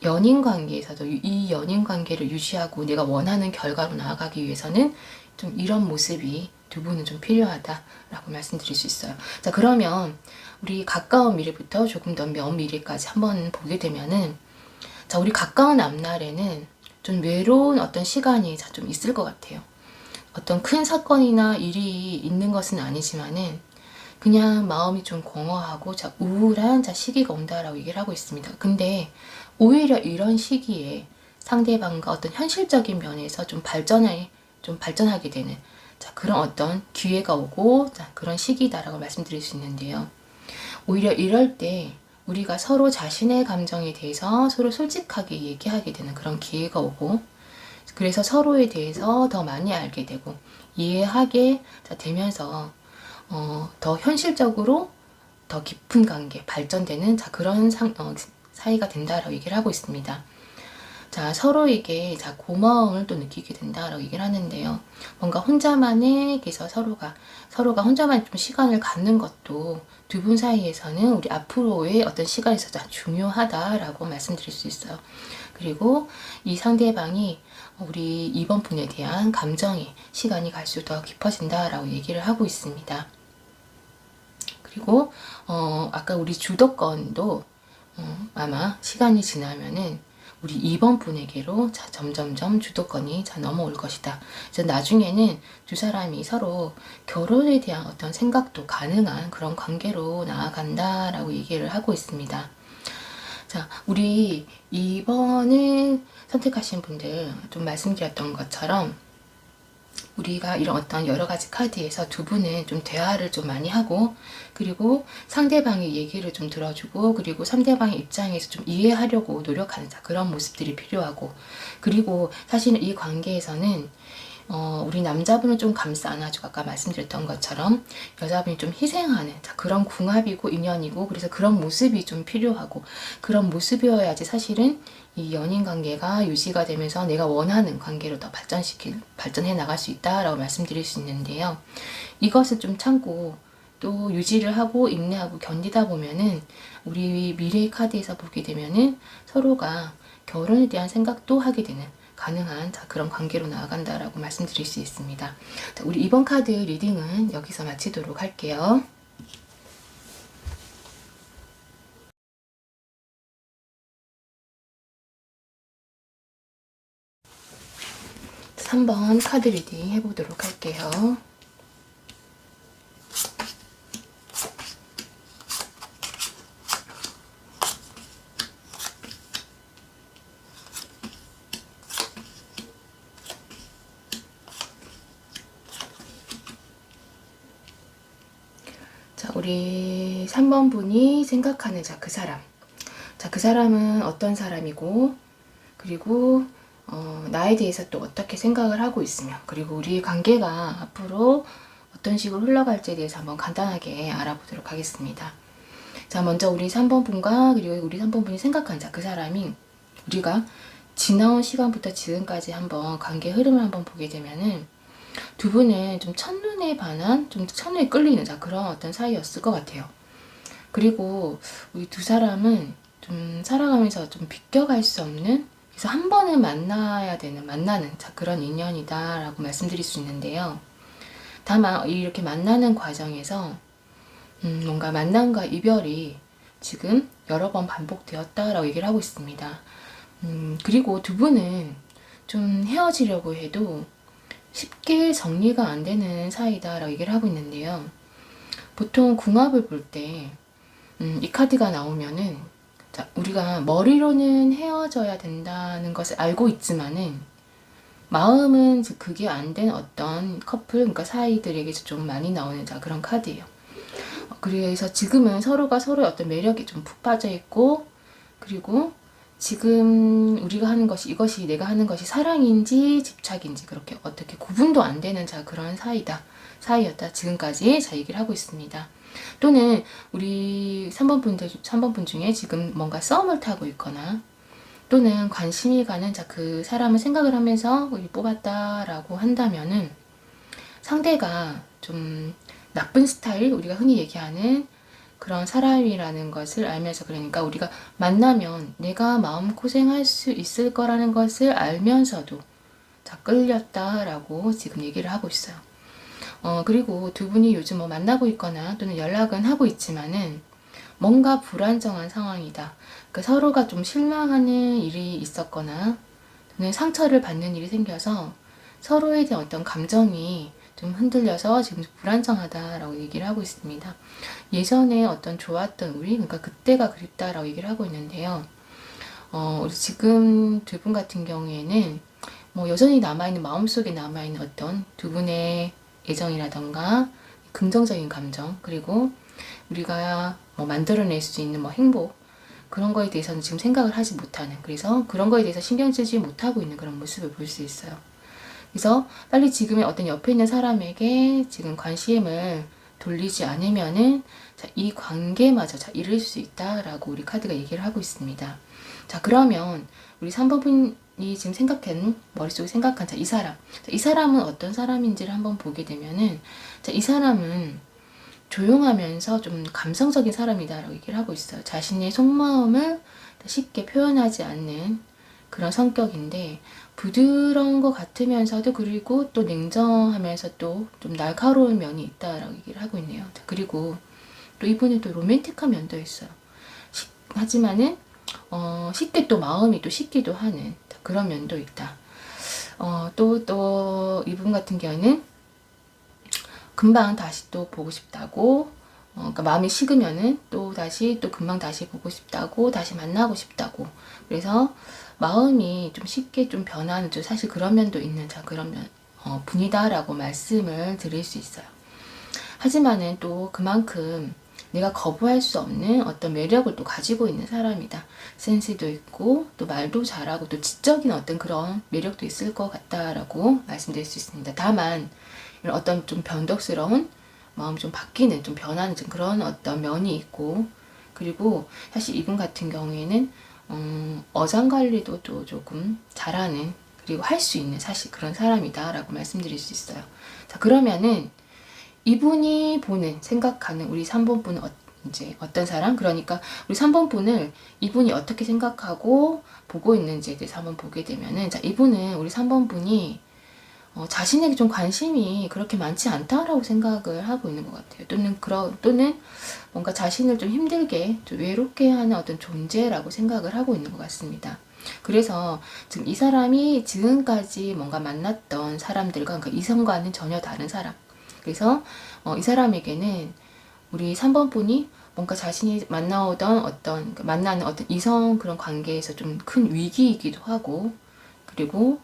연인 관계에서도 이 연인 관계를 유지하고 내가 원하는 결과로 나아가기 위해서는 좀 이런 모습이 두 분은 좀 필요하다라고 말씀드릴 수 있어요. 자, 그러면 우리 가까운 미래부터 조금 더 먼 미래까지 한번 보게 되면은, 자, 우리 가까운 앞날에는 좀 외로운 어떤 시간이 좀 있을 것 같아요. 어떤 큰 사건이나 일이 있는 것은 아니지만은 그냥 마음이 좀 공허하고 우울한 시기가 온다라고 얘기를 하고 있습니다. 근데 오히려 이런 시기에 상대방과 어떤 현실적인 면에서 좀 발전하게 되는 그런 어떤 기회가 오고 그런 시기다라고 말씀드릴 수 있는데요. 오히려 이럴 때 우리가 서로 자신의 감정에 대해서 서로 솔직하게 얘기하게 되는 그런 기회가 오고, 그래서 서로에 대해서 더 많이 알게 되고 이해하게 되면서 더 현실적으로 더 깊은 관계, 발전되는 그런 사이가 된다라고 얘기를 하고 있습니다. 자, 서로에게 고마움을 또 느끼게 된다라고 얘기를 하는데요. 뭔가 혼자만에게서 서로가 혼자만 좀 시간을 갖는 것도 두 분 사이에서는 우리 앞으로의 어떤 시간에 있어서 중요하다라고 말씀드릴 수 있어요. 그리고 이 상대방이 우리 이번 분에 대한 감정이 시간이 갈수록 더 깊어진다라고 얘기를 하고 있습니다. 그리고 아까 우리 주도권도 아마 시간이 지나면은 우리 2번 분에게로 점점점 주도권이 넘어올 것이다. 그래서 나중에는 두 사람이 서로 결혼에 대한 어떤 생각도 가능한 그런 관계로 나아간다라고 얘기를 하고 있습니다. 자, 우리 2번을 선택하신 분들 좀 말씀드렸던 것처럼 우리가 이런 어떤 여러 가지 카드에서 두 분은 좀 대화를 좀 많이 하고, 그리고 상대방의 얘기를 좀 들어주고, 그리고 상대방의 입장에서 좀 이해하려고 노력하는 그런 모습들이 필요하고, 그리고 사실은 이 관계에서는 우리 남자분은 좀 감싸 안아주고 아까 말씀드렸던 것처럼 여자분이 좀 희생하는 그런 궁합이고 인연이고, 그래서 그런 모습이 좀 필요하고, 그런 모습이어야지 사실은 이 연인 관계가 유지가 되면서 내가 원하는 관계로 더 발전해 나갈 수 있다라고 말씀드릴 수 있는데요. 이것을 좀 참고 또 유지를 하고 인내하고 견디다 보면은 우리 미래의 카드에서 보게 되면은 서로가 결혼에 대한 생각도 하게 되는 가능한 그런 관계로 나아간다라고 말씀드릴 수 있습니다. 자, 우리 이번 카드 리딩은 여기서 마치도록 할게요. 3번 카드 리딩 해보도록 할게요. 자, 우리 3번 분이 생각하는 그 사람. 자, 그 사람은 어떤 사람이고, 그리고 나에 대해서 또 어떻게 생각을 하고 있으며, 그리고 우리 관계가 앞으로 어떤 식으로 흘러갈지에 대해서 한번 간단하게 알아보도록 하겠습니다. 자, 먼저 우리 3번 분과 그리고 우리 3번 분이 생각하는 그 사람이, 우리가 지나온 시간부터 지금까지 한번 관계 흐름을 한번 보게 되면은 두 분은 좀 첫눈에 반한, 좀 첫눈에 끌리는 그런 어떤 사이였을 것 같아요. 그리고 우리 두 사람은 좀 살아가면서 좀 비껴갈 수 없는, 그래서 한 번은 만나는 그런 인연이다라고 말씀드릴 수 있는데요. 다만 이렇게 만나는 과정에서 뭔가 만남과 이별이 지금 여러 번 반복되었다라고 얘기를 하고 있습니다. 그리고 두 분은 좀 헤어지려고 해도 쉽게 정리가 안 되는 사이다라고 얘기를 하고 있는데요. 보통 궁합을 볼 때 이 카드가 나오면은, 자, 우리가 머리로는 헤어져야 된다는 것을 알고 있지만은 마음은 즉 그게 안 된 어떤 커플, 그러니까 사이들에게서 좀 많이 나오는 자 그런 카드예요. 그래서 지금은 서로가 서로의 어떤 매력에 좀 푹 빠져 있고, 그리고 지금 우리가 하는 것이, 이것이 내가 하는 것이 사랑인지 집착인지 그렇게 어떻게 구분도 안 되는 자 그런 사이였다 지금까지 자 얘기를 하고 있습니다. 또는 우리 3번 분 중에 지금 뭔가 썸을 타고 있거나, 또는 관심이 가는 자 그 사람을 생각을 하면서 뽑았다라고 한다면은, 상대가 좀 나쁜 스타일, 우리가 흔히 얘기하는 그런 사람이라는 것을 알면서, 그러니까 우리가 만나면 내가 마음고생할 수 있을 거라는 것을 알면서도 자 끌렸다라고 지금 얘기를 하고 있어요. 그리고 두 분이 요즘 뭐 만나고 있거나 또는 연락은 하고 있지만은 뭔가 불안정한 상황이다. 그러니까 서로가 좀 실망하는 일이 있었거나 또는 상처를 받는 일이 생겨서 서로에 대한 어떤 감정이 좀 흔들려서 지금 불안정하다라고 얘기를 하고 있습니다. 예전에 어떤 좋았던 우리, 그러니까 그때가 그립다라고 얘기를 하고 있는데요. 우리 지금 두 분 같은 경우에는 뭐 여전히 남아있는, 마음속에 남아있는 어떤 두 분의 애정이라던가 긍정적인 감정, 그리고 우리가 뭐 만들어낼 수 있는 뭐 행복, 그런 거에 대해서는 지금 생각을 하지 못하는, 그래서 그런 거에 대해서 신경 쓰지 못하고 있는 그런 모습을 볼 수 있어요. 그래서 빨리 지금의 어떤 옆에 있는 사람에게 지금 관심을 돌리지 않으면은 자, 이 관계마저 자, 잃을 수 있다라고 우리 카드가 얘기를 하고 있습니다. 자, 그러면 우리 3번 분이 지금 머릿속에 생각한 자, 이 사람. 자, 이 사람은 어떤 사람인지를 한번 보게 되면은, 자, 이 사람은 조용하면서 좀 감성적인 사람이다라고 얘기를 하고 있어요. 자신의 속마음을 쉽게 표현하지 않는 그런 성격인데, 부드러운 것 같으면서도, 그리고 또 냉정하면서 또 좀 날카로운 면이 있다라고 얘기를 하고 있네요. 그리고 또 이분은 또 로맨틱한 면도 있어요. 하지만은 쉽게 또 마음이 또 식기도 하는 그런 면도 있다. 또 이분 같은 경우는 금방 다시 또 보고 싶다고, 그러니까 마음이 식으면은 또 다시 또 금방 다시 보고 싶다고, 다시 만나고 싶다고, 그래서 마음이 좀 쉽게 좀 변하는, 좀 사실 그런 면도 있는 자 그런 분이다라고 말씀을 드릴 수 있어요. 하지만은 또 그만큼 내가 거부할 수 없는 어떤 매력을 또 가지고 있는 사람이다. 센스도 있고 또 말도 잘하고 또 지적인 어떤 그런 매력도 있을 것 같다라고 말씀드릴 수 있습니다. 다만 이런 어떤 좀 변덕스러운 마음, 좀 바뀌는, 좀 변하는 좀 그런 어떤 면이 있고, 그리고 사실 이분 같은 경우에는 어장 관리도 또 조금 잘하는, 그리고 할 수 있는 사실 그런 사람이다라고 말씀드릴 수 있어요. 자, 그러면은 이분이 생각하는 우리 3번 분은 이제 어떤 사람? 그러니까 우리 3번 분을 이분이 어떻게 생각하고 보고 있는지에 대해서 한번 보게 되면은, 자, 이분은 우리 3번 분이 자신에게 좀 관심이 그렇게 많지 않다라고 생각을 하고 있는 것 같아요. 또는 뭔가 자신을 좀 힘들게, 좀 외롭게 하는 어떤 존재라고 생각을 하고 있는 것 같습니다. 그래서 지금 이 사람이 지금까지 뭔가 만났던 사람들과, 그러니까 이성과는 전혀 다른 사람. 그래서 이 사람에게는 우리 3번 분이 뭔가 자신이 만나는 어떤 이성 그런 관계에서 좀 큰 위기이기도 하고, 그리고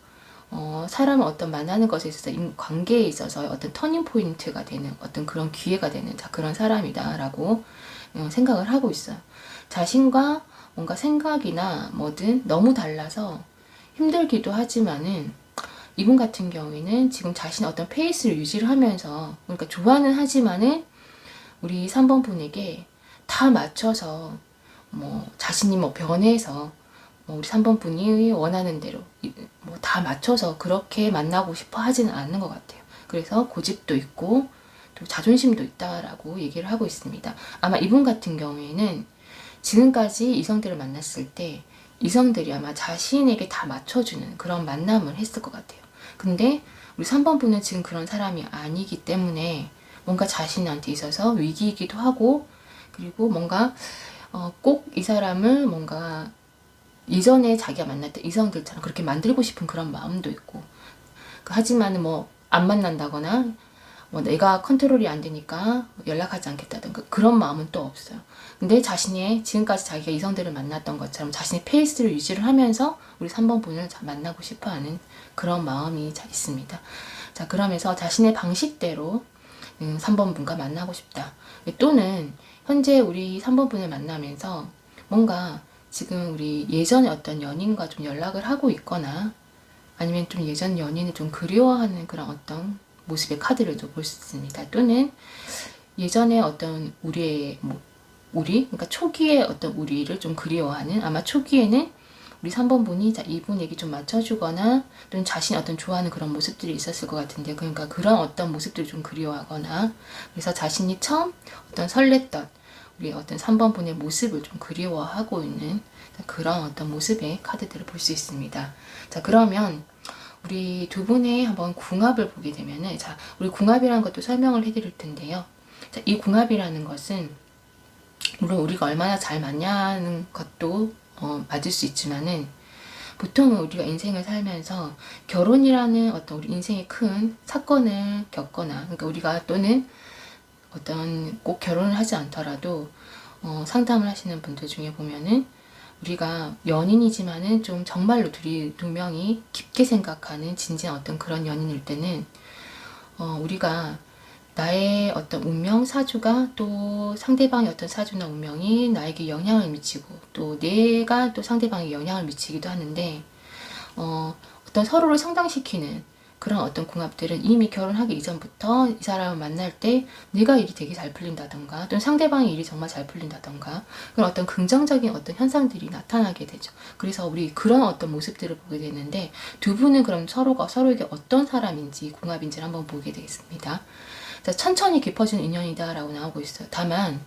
사람을 어떤 만나는 것에 있어서 관계에 있어서 어떤 터닝 포인트가 되는 어떤 그런 기회가 되는 그런 사람이다라고 생각을 하고 있어요. 자신과 뭔가 생각이나 뭐든 너무 달라서 힘들기도 하지만은, 이분 같은 경우에는 지금 자신의 어떤 페이스를 유지를 하면서, 그러니까 좋아는 하지만은 우리 3번 분에게 다 맞춰서 자신이 변해서 우리 3번 분이 원하는 대로 다 맞춰서 그렇게 만나고 싶어 하지는 않는 것 같아요. 그래서 고집도 있고 또 자존심도 있다라고 얘기를 하고 있습니다. 아마 이분 같은 경우에는 지금까지 이성들을 만났을 때 이성들이 아마 자신에게 다 맞춰주는 그런 만남을 했을 것 같아요. 근데 우리 3번 분은 지금 그런 사람이 아니기 때문에 뭔가 자신한테 있어서 위기이기도 하고, 그리고 뭔가 꼭 이 사람을 뭔가 이전에 자기가 만났던 이성들처럼 그렇게 만들고 싶은 그런 마음도 있고, 하지만 안 만난다거나 내가 컨트롤이 안 되니까 연락하지 않겠다든가 그런 마음은 또 없어요. 근데 자신의 지금까지 자기가 이성들을 만났던 것처럼 자신의 페이스를 유지를 하면서 우리 3번 분을 만나고 싶어하는 그런 마음이 있습니다. 자, 그러면서 자신의 방식대로 3번 분과 만나고 싶다. 또는 현재 우리 3번 분을 만나면서 뭔가 지금 우리 예전에 어떤 연인과 좀 연락을 하고 있거나 아니면 좀 예전 연인을 좀 그리워하는 그런 어떤 모습의 카드를 좀 볼 수 있습니다. 또는 예전에 어떤 그러니까 초기에 어떤 우리를 좀 그리워하는, 아마 초기에는 우리 3번 분이 이분에게 좀 맞춰주거나 또는 자신이 어떤 좋아하는 그런 모습들이 있었을 것 같은데, 그러니까 그런 어떤 모습들을 좀 그리워하거나, 그래서 자신이 처음 어떤 설렜던 우리 어떤 3번 분의 모습을 좀 그리워하고 있는 그런 어떤 모습의 카드들을 볼 수 있습니다. 자, 그러면 우리 두 분의 한번 궁합을 보게 되면은, 자, 우리 궁합이라는 것도 설명을 해드릴 텐데요. 자, 이 궁합이라는 것은 물론 우리가 얼마나 잘 맞냐는 것도 맞을 수 있지만은, 보통은 우리가 인생을 살면서 결혼이라는 어떤 우리 인생의 큰 사건을 겪거나, 그러니까 우리가 또는 어떤 꼭 결혼을 하지 않더라도 상담을 하시는 분들 중에 보면은 우리가 연인이지만은 좀 정말로 두 명이 깊게 생각하는 진지한 어떤 그런 연인일 때는 우리가 나의 어떤 운명 사주가 또 상대방의 어떤 사주나 운명이 나에게 영향을 미치고 또 내가 또 상대방에게 영향을 미치기도 하는데 어떤 서로를 성장시키는 그런 어떤 궁합들은 이미 결혼하기 이전부터 이 사람을 만날 때 내가 일이 되게 잘 풀린다던가 또는 상대방의 일이 정말 잘 풀린다던가 그런 어떤 긍정적인 어떤 현상들이 나타나게 되죠. 그래서 우리 그런 어떤 모습들을 보게 되는데, 두 분은 그럼 서로가 서로에게 어떤 사람인지 궁합인지를 한번 보게 되겠습니다. 자, 천천히 깊어지는 인연이다라고 나오고 있어요. 다만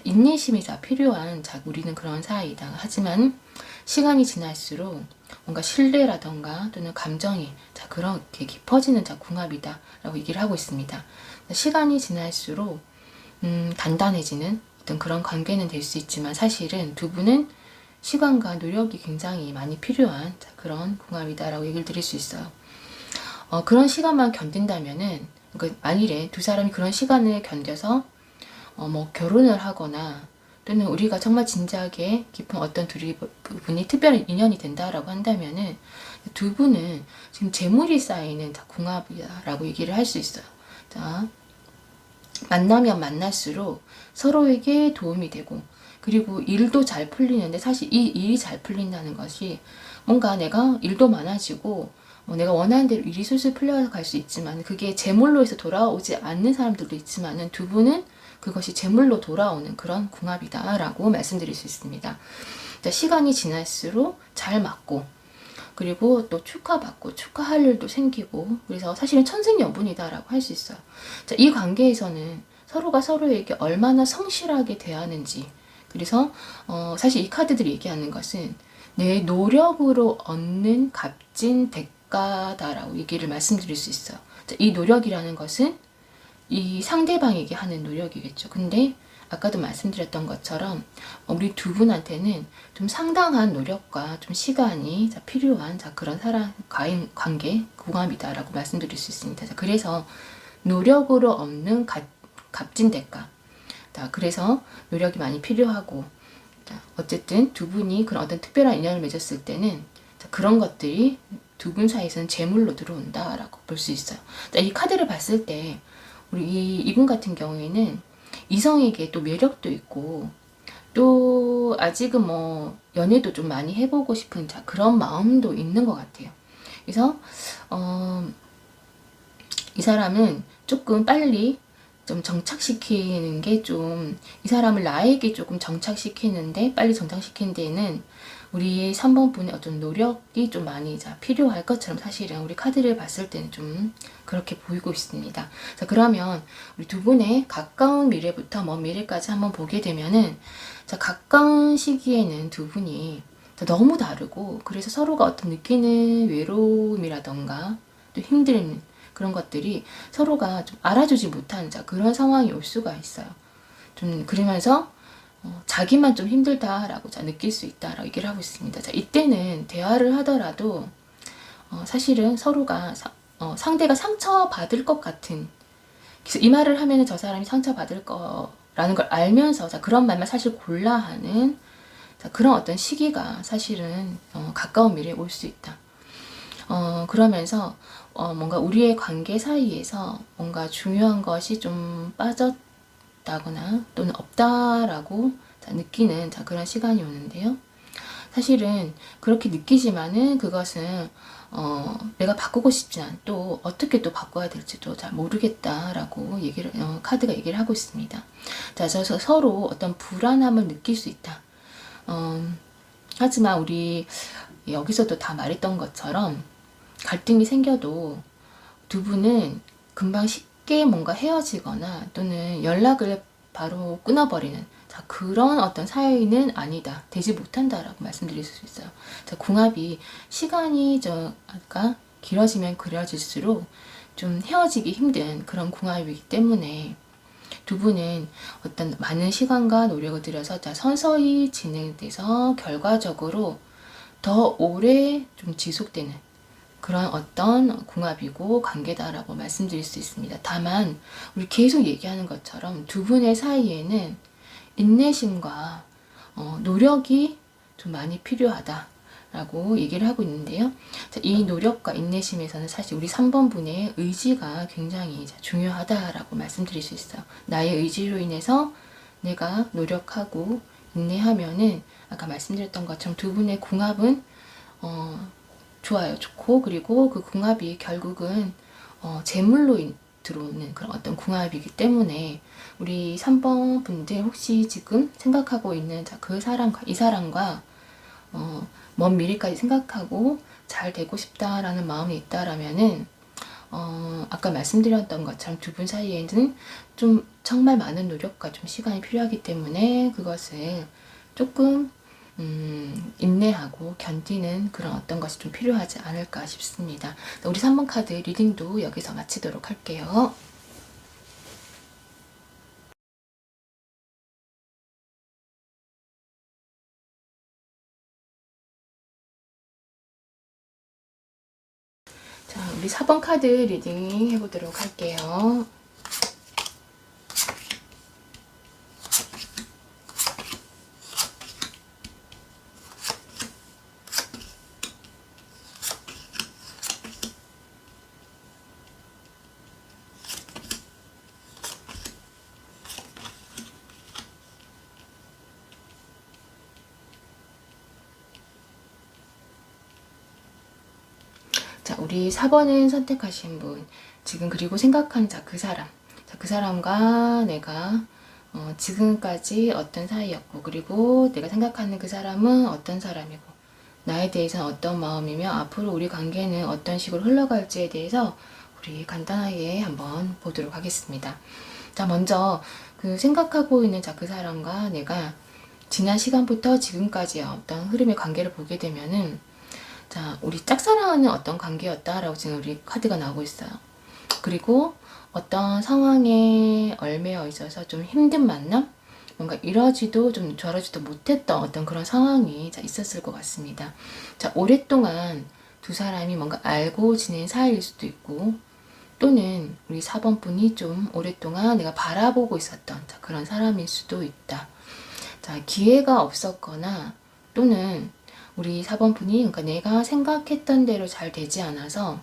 인내심이 필요한 우리는 그런 사이이다. 하지만 시간이 지날수록 뭔가 신뢰라던가 또는 감정이 그렇게 깊어지는 궁합이다 라고 얘기를 하고 있습니다. 시간이 지날수록 단단해지는 어떤 그런 관계는 될 수 있지만, 사실은 두 분은 시간과 노력이 굉장히 많이 필요한 그런 궁합이다 라고 얘기를 드릴 수 있어요. 그런 시간만 견딘다면은, 그러니까 만일에 두 사람이 그런 시간을 견뎌서 결혼을 하거나 또는 우리가 정말 진지하게 깊은 어떤 분이 특별한 인연이 된다라고 한다면은, 두 분은 지금 재물이 쌓이는 궁합이라고 얘기를 할 수 있어요. 자, 만나면 만날수록 서로에게 도움이 되고, 그리고 일도 잘 풀리는데, 사실 이 일이 잘 풀린다는 것이 뭔가 내가 일도 많아지고 내가 원하는 대로 일이 술술 풀려갈 수 있지만 그게 재물로 해서 돌아오지 않는 사람들도 있지만은, 두 분은 그것이 재물로 돌아오는 그런 궁합이다 라고 말씀드릴 수 있습니다. 자, 시간이 지날수록 잘 맞고, 그리고 또 축하받고 축하할 일도 생기고, 그래서 사실은 천생연분이다 라고 할 수 있어요. 자, 이 관계에서는 서로가 서로에게 얼마나 성실하게 대하는지, 그래서 사실 이 카드들이 얘기하는 것은 내 노력으로 얻는 값진 대가다라고 얘기를 말씀드릴 수 있어요. 자, 이 노력이라는 것은 이 상대방에게 하는 노력이겠죠. 근데 아까도 말씀드렸던 것처럼 우리 두 분한테는 좀 상당한 노력과 좀 시간이 필요한 그런 사람 관계 궁합이다라고 말씀드릴 수 있습니다. 자, 그래서 노력으로 얻는 값진 대가. 자, 그래서 노력이 많이 필요하고, 자, 어쨌든 두 분이 그런 어떤 특별한 인연을 맺었을 때는 그런 것들이 두 분 사이에서는 재물로 들어온다라고 볼 수 있어요. 자, 이 카드를 봤을 때 우리 이분 같은 경우에는 이성에게 또 매력도 있고, 또 아직은 연애도 좀 많이 해보고 싶은 그런 마음도 있는 것 같아요. 그래서 이 사람은 조금 빨리 좀 정착시키는 게 이 사람을 나에게 조금 정착시키는데, 빨리 정착시키는 데에는 우리 3번 분의 어떤 노력이 좀 많이 필요할 것처럼 사실은 우리 카드를 봤을 때는 좀 그렇게 보이고 있습니다. 자, 그러면 우리 두 분의 가까운 미래부터 먼 미래까지 한번 보게 되면은, 자, 가까운 시기에는 두 분이 너무 다르고, 그래서 서로가 어떤 느끼는 외로움이라던가 또 힘듦, 그런 것들이 서로가 좀 알아주지 못하는 그런 상황이 올 수가 있어요. 좀 그러면서 자기만 좀 힘들다라고 느낄 수 있다라고 얘기를 하고 있습니다. 자, 이때는 대화를 하더라도 사실은 서로가 상대가 상처받을 것 같은 그래서 이 말을 하면은 저 사람이 상처받을 거라는 걸 알면서 자, 그런 말만 사실 골라 하는 자, 그런 어떤 시기가 사실은 가까운 미래에 올 수 있다. 그러면서 뭔가 우리의 관계 사이에서 뭔가 중요한 것이 좀 빠졌다거나 또는 없다라고 자, 느끼는 자, 그런 시간이 오는데요. 사실은 그렇게 느끼지만은 그것은 내가 바꾸고 싶지 않, 또 어떻게 또 바꿔야 될지도 잘 모르겠다라고 카드가 얘기를 하고 있습니다. 자, 그래서 서로 어떤 불안함을 느낄 수 있다. 하지만 우리 여기서도 다 말했던 것처럼 갈등이 생겨도 두 분은 금방 쉽게 뭔가 헤어지거나 또는 연락을 바로 끊어버리는 자, 그런 어떤 사이는 아니다. 되지 못한다라고 말씀드릴 수 있어요. 자, 궁합이 시간이 아까 길어지면 길어질수록 좀 헤어지기 힘든 그런 궁합이기 때문에 두 분은 어떤 많은 시간과 노력을 들여서 자, 서서히 진행돼서 결과적으로 더 오래 좀 지속되는 그런 어떤 궁합이고 관계다라고 말씀드릴 수 있습니다. 다만 우리 계속 얘기하는 것처럼 두 분의 사이에는 인내심과 노력이 좀 많이 필요하다라고 얘기를 하고 있는데요. 자, 이 노력과 인내심에서는 사실 우리 3번 분의 의지가 굉장히 중요하다라고 말씀드릴 수 있어요. 나의 의지로 인해서 내가 노력하고 인내하면은 아까 말씀드렸던 것처럼 두 분의 궁합은 좋아요, 좋고, 그리고 그 궁합이 결국은 재물로 들어오는 그런 어떤 궁합이기 때문에 우리 3번 분들 혹시 지금 생각하고 있는 그 사람과 이 사람과 먼 미래까지 생각하고 잘 되고 싶다라는 마음이 있다라면은 아까 말씀드렸던 것처럼 두 분 사이에는 좀 정말 많은 노력과 좀 시간이 필요하기 때문에 그것을 조금 인내하고 견디는 그런 어떤 것이 좀 필요하지 않을까 싶습니다. 우리 3번 카드 리딩도 여기서 마치도록 할게요. 자, 우리 4번 카드 리딩 해보도록 할게요. 자, 우리 4번을 선택하신 분, 지금 그리고 생각하는 자, 그 사람. 자, 그 사람과 내가 지금까지 어떤 사이였고, 그리고 내가 생각하는 그 사람은 어떤 사람이고, 나에 대해서는 어떤 마음이며, 앞으로 우리 관계는 어떤 식으로 흘러갈지에 대해서 우리 간단하게 한번 보도록 하겠습니다. 자, 먼저 그 생각하고 있는 자, 그 사람과 내가 지난 시간부터 지금까지의 어떤 흐름의 관계를 보게 되면은 자, 우리 짝사랑하는 어떤 관계였다라고 지금 우리 카드가 나오고 있어요. 그리고 어떤 상황에 얽매여 있어서 좀 힘든 만남? 뭔가 이러지도 좀 저러지도 못했던 어떤 그런 상황이 있었을 것 같습니다. 자, 오랫동안 두 사람이 뭔가 알고 지낸 사이일 수도 있고, 또는 우리 4번 분이 좀 오랫동안 내가 바라보고 있었던 그런 사람일 수도 있다. 자, 기회가 없었거나, 또는 우리 4번 분이 그러니까 내가 생각했던 대로 잘 되지 않아서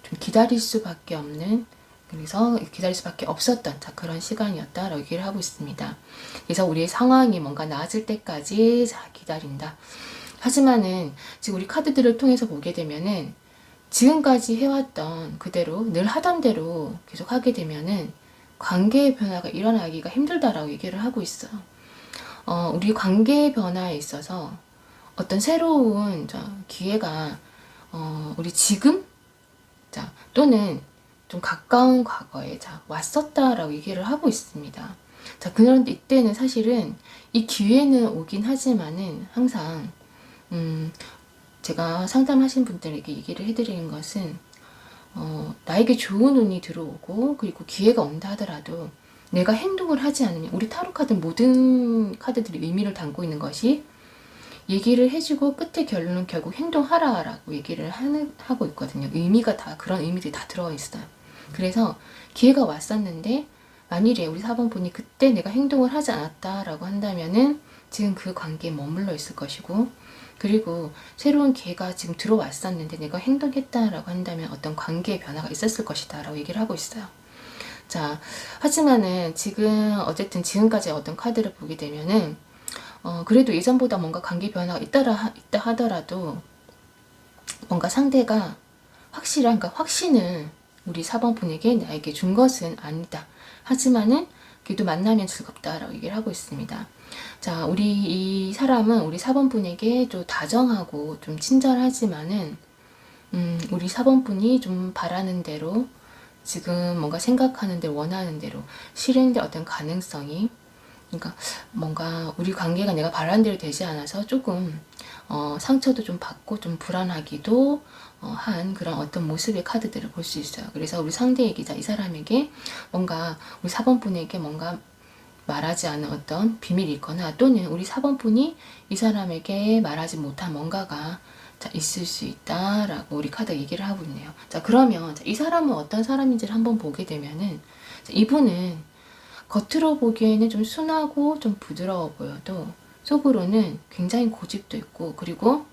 좀 기다릴 수밖에 없는, 그래서 기다릴 수밖에 없었던 자, 그런 시간이었다라고 얘기를 하고 있습니다. 그래서 우리의 상황이 뭔가 나아질 때까지 자, 기다린다. 하지만은 지금 우리 카드들을 통해서 보게 되면은 지금까지 해왔던 그대로 늘 하던 대로 계속 하게 되면은 관계의 변화가 일어나기가 힘들다라고 얘기를 하고 있어요. 우리 관계의 변화에 있어서 어떤 새로운 기회가 우리 지금 또는 좀 가까운 과거에 왔었다라고 얘기를 하고 있습니다. 자, 그런데 이때는 사실은 이 기회는 오긴 하지만은 항상 제가 상담하신 분들에게 얘기를 해드리는 것은 나에게 좋은 운이 들어오고 그리고 기회가 온다 하더라도 내가 행동을 하지 않으면, 우리 타로 카드 모든 카드들이 의미를 담고 있는 것이 얘기를 해주고 끝에 결론은 결국 행동하라라고 얘기를 하고 있거든요. 의미가 다, 그런 의미들이 다 들어가 있어요. 그래서 기회가 왔었는데 만일에 우리 4번분이 그때 내가 행동을 하지 않았다라고 한다면은 지금 그 관계에 머물러 있을 것이고, 그리고 새로운 기회가 지금 들어왔었는데 내가 행동했다라고 한다면 어떤 관계의 변화가 있었을 것이다 라고 얘기를 하고 있어요. 자, 하지만은 지금 어쨌든 지금까지 어떤 카드를 보게 되면은 그래도 예전보다 뭔가 관계 변화가 있다 하더라도 뭔가 상대가 확실한, 그러니까 확신을 우리 4번분에게 나에게 준 것은 아니다. 하지만은 그래도 만나면 즐겁다라고 얘기를 하고 있습니다. 자, 우리 이 사람은 우리 4번분에게 좀 다정하고 좀 친절하지만은 우리 4번분이 좀 바라는 대로 지금 뭔가 생각하는 대로 원하는 대로 실행될 어떤 가능성이, 그러니까 뭔가 우리 관계가 내가 바라는 대로 되지 않아서 조금 상처도 좀 받고 좀 불안하기도 한 그런 어떤 모습의 카드들을 볼 수 있어요. 그래서 우리 상대에게, 이 사람에게 뭔가 우리 4번분에게 뭔가 말하지 않은 어떤 비밀이 있거나 또는 우리 4번분이 이 사람에게 말하지 못한 뭔가가 있을 수 있다라고 우리 카드 얘기를 하고 있네요. 자, 그러면 이 사람은 어떤 사람인지를 한번 보게 되면은 이분은 겉으로 보기에는 좀 순하고 좀 부드러워 보여도 속으로는 굉장히 고집도 있고, 그리고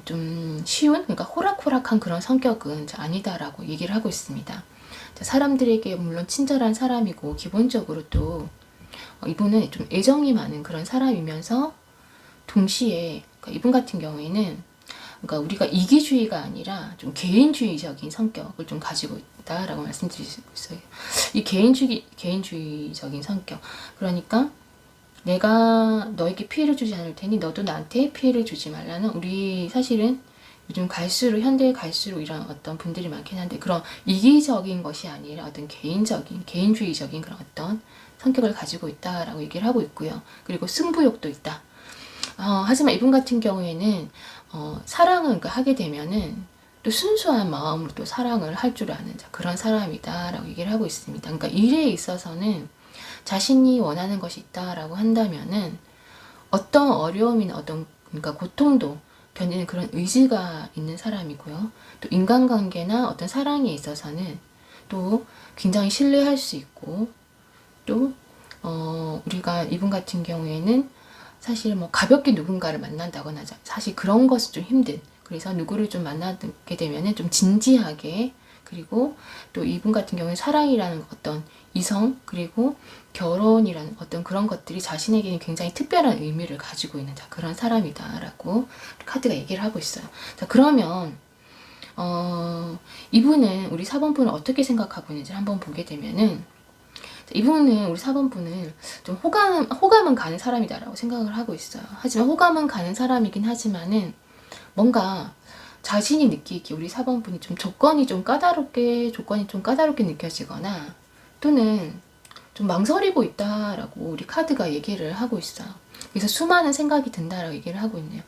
좀 쉬운, 그러니까 호락호락한 그런 성격은 아니다라고 얘기를 하고 있습니다. 자, 사람들에게 물론 친절한 사람이고 기본적으로 또 이분은 좀 애정이 많은 그런 사람이면서 동시에 그러니까 이분 같은 경우에는 그러니까 우리가 이기주의가 아니라 좀 개인주의적인 성격을 좀 가지고 있다라고 말씀드릴 수 있어요. 이 개인주의적인 성격. 그러니까 내가 너에게 피해를 주지 않을 테니 너도 나한테 피해를 주지 말라는, 우리 사실은 요즘 갈수록 현대에 갈수록 이런 어떤 분들이 많긴 한데 그런 이기적인 것이 아니라 어떤 개인주의적인 그런 어떤 성격을 가지고 있다라고 얘기를 하고 있고요. 그리고 승부욕도 있다. 하지만 이분 같은 경우에는 사랑을 그러니까 하게 되면은 또 순수한 마음으로 또 사랑을 할 줄 아는 그런 사람이다라고 얘기를 하고 있습니다. 그러니까 일에 있어서는 자신이 원하는 것이 있다라고 한다면은 어떤 어려움이나 어떤 그러니까 고통도 견디는 그런 의지가 있는 사람이고요. 또 인간관계나 어떤 사랑에 있어서는 또 굉장히 신뢰할 수 있고, 또 우리가 이분 같은 경우에는 사실 뭐 가볍게 누군가를 만난다거나 사실 그런 것은 좀 힘든, 그래서 누구를 좀 만나게 되면은 좀 진지하게, 그리고 또 이분 같은 경우는 사랑이라는 어떤 이성, 그리고 결혼이라는 어떤 그런 것들이 자신에게는 굉장히 특별한 의미를 가지고 있는 그런 사람이다라고 카드가 얘기를 하고 있어요. 자, 그러면 이분은 우리 4번분을 어떻게 생각하고 있는지 한번 보게 되면은, 이분은 우리 4번분은 좀 호감은 가는 사람이다라고 생각을 하고 있어요. 하지만 호감은 가는 사람이긴 하지만은 뭔가 자신이 느끼기에 우리 4번분이 좀 조건이 좀 까다롭게 느껴지거나 또는 좀 망설이고 있다라고 우리 카드가 얘기를 하고 있어요. 그래서 수많은 생각이 든다라고 얘기를 하고 있네요.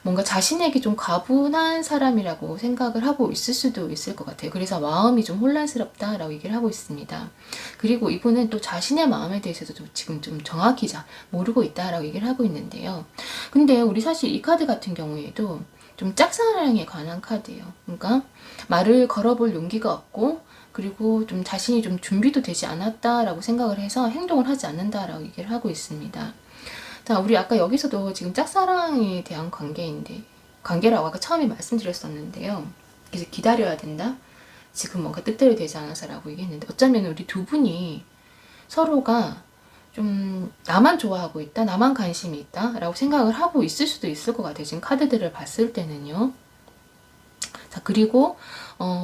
뭔가 자신에게 좀 과분한 사람이라고 생각을 하고 있을 수도 있을 것 같아요. 그래서 마음이 좀 혼란스럽다라고 얘기를 하고 있습니다. 그리고 이분은 또 자신의 마음에 대해서도 지금 좀 정확히 모르고 있다라고 얘기를 하고 있는데요. 근데 우리 사실 이 카드 같은 경우에도 좀 짝사랑에 관한 카드예요. 그러니까 말을 걸어볼 용기가 없고, 그리고 좀 자신이 좀 준비도 되지 않았다라고 생각을 해서 행동을 하지 않는다라고 얘기를 하고 있습니다. 자, 우리 아까 여기서도 지금 짝사랑에 대한 관계라고 아까 처음에 말씀드렸었는데요. 그래서 기다려야 된다? 지금 뭔가 뜻대로 되지 않아서라고 얘기했는데, 어쩌면 우리 두 분이 서로가 좀 나만 좋아하고 있다, 나만 관심이 있다 라고 생각을 하고 있을 수도 있을 것 같아요. 지금 카드들을 봤을 때는요. 자, 그리고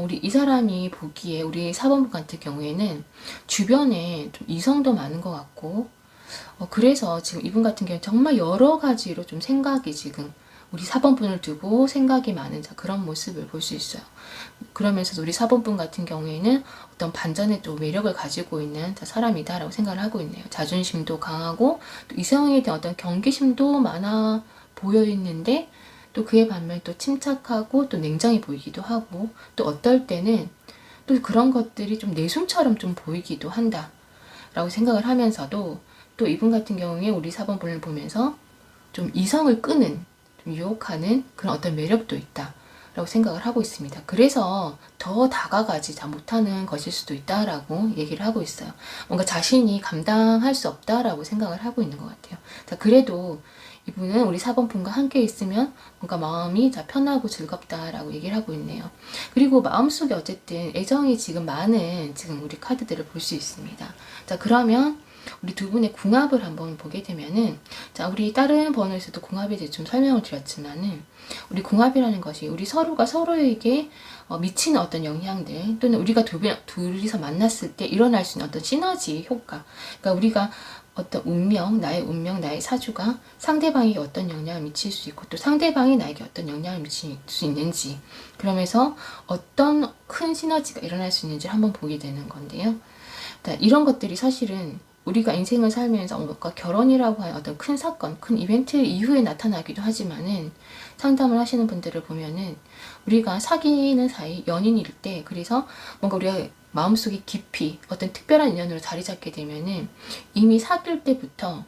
우리 이 사람이 보기에 우리 4번분 같은 경우에는 주변에 좀 이성도 많은 것 같고, 그래서 지금 이분 같은 경우는 정말 여러 가지로 좀 생각이 지금 우리 4번분을 두고 생각이 많은 그런 모습을 볼 수 있어요. 그러면서 우리 4번분 같은 경우에는 어떤 반전의 또 매력을 가지고 있는 사람이다라고 생각을 하고 있네요. 자존심도 강하고 또 이성에 대한 어떤 경계심도 많아 보여 있는데, 또 그에 반면 또 침착하고 또 냉정해 보이기도 하고, 또 어떨 때는 또 그런 것들이 좀 내숭처럼 좀 보이기도 한다 라고 생각을 하면서도, 또 이분 같은 경우에 우리 4번분을 보면서 좀 이성을 끄는, 좀 유혹하는 그런 어떤 매력도 있다 라고 생각을 하고 있습니다. 그래서 더 다가가지 못하는 것일 수도 있다라고 얘기를 하고 있어요. 뭔가 자신이 감당할 수 없다라고 생각을 하고 있는 것 같아요. 자, 그래도 이분은 우리 4번 분과 함께 있으면 뭔가 마음이 편하고 즐겁다라고 얘기를 하고 있네요. 그리고 마음속에 어쨌든 애정이 지금 많은 지금 우리 카드들을 볼 수 있습니다. 자, 그러면 우리 두 분의 궁합을 한번 보게 되면은, 자, 우리 다른 번호에서도 궁합에 대해 좀 설명을 드렸지만은, 우리 궁합이라는 것이 우리 서로가 서로에게 미치는 어떤 영향들, 또는 우리가 둘이서 만났을 때 일어날 수 있는 어떤 시너지 효과, 그러니까 우리가 어떤 운명, 나의 사주가 상대방에게 어떤 영향을 미칠 수 있고, 또 상대방이 나에게 어떤 영향을 미칠 수 있는지, 그러면서 어떤 큰 시너지가 일어날 수 있는지 한번 보게 되는 건데요. 이런 것들이 사실은 우리가 인생을 살면서 뭔가 결혼이라고 하는 어떤 큰 사건, 큰 이벤트 이후에 나타나기도 하지만은, 상담을 하시는 분들을 보면은 우리가 사귀는 사이, 연인일 때, 그래서 뭔가 우리가 마음속에 깊이 어떤 특별한 인연으로 자리 잡게 되면은 이미 사귈 때부터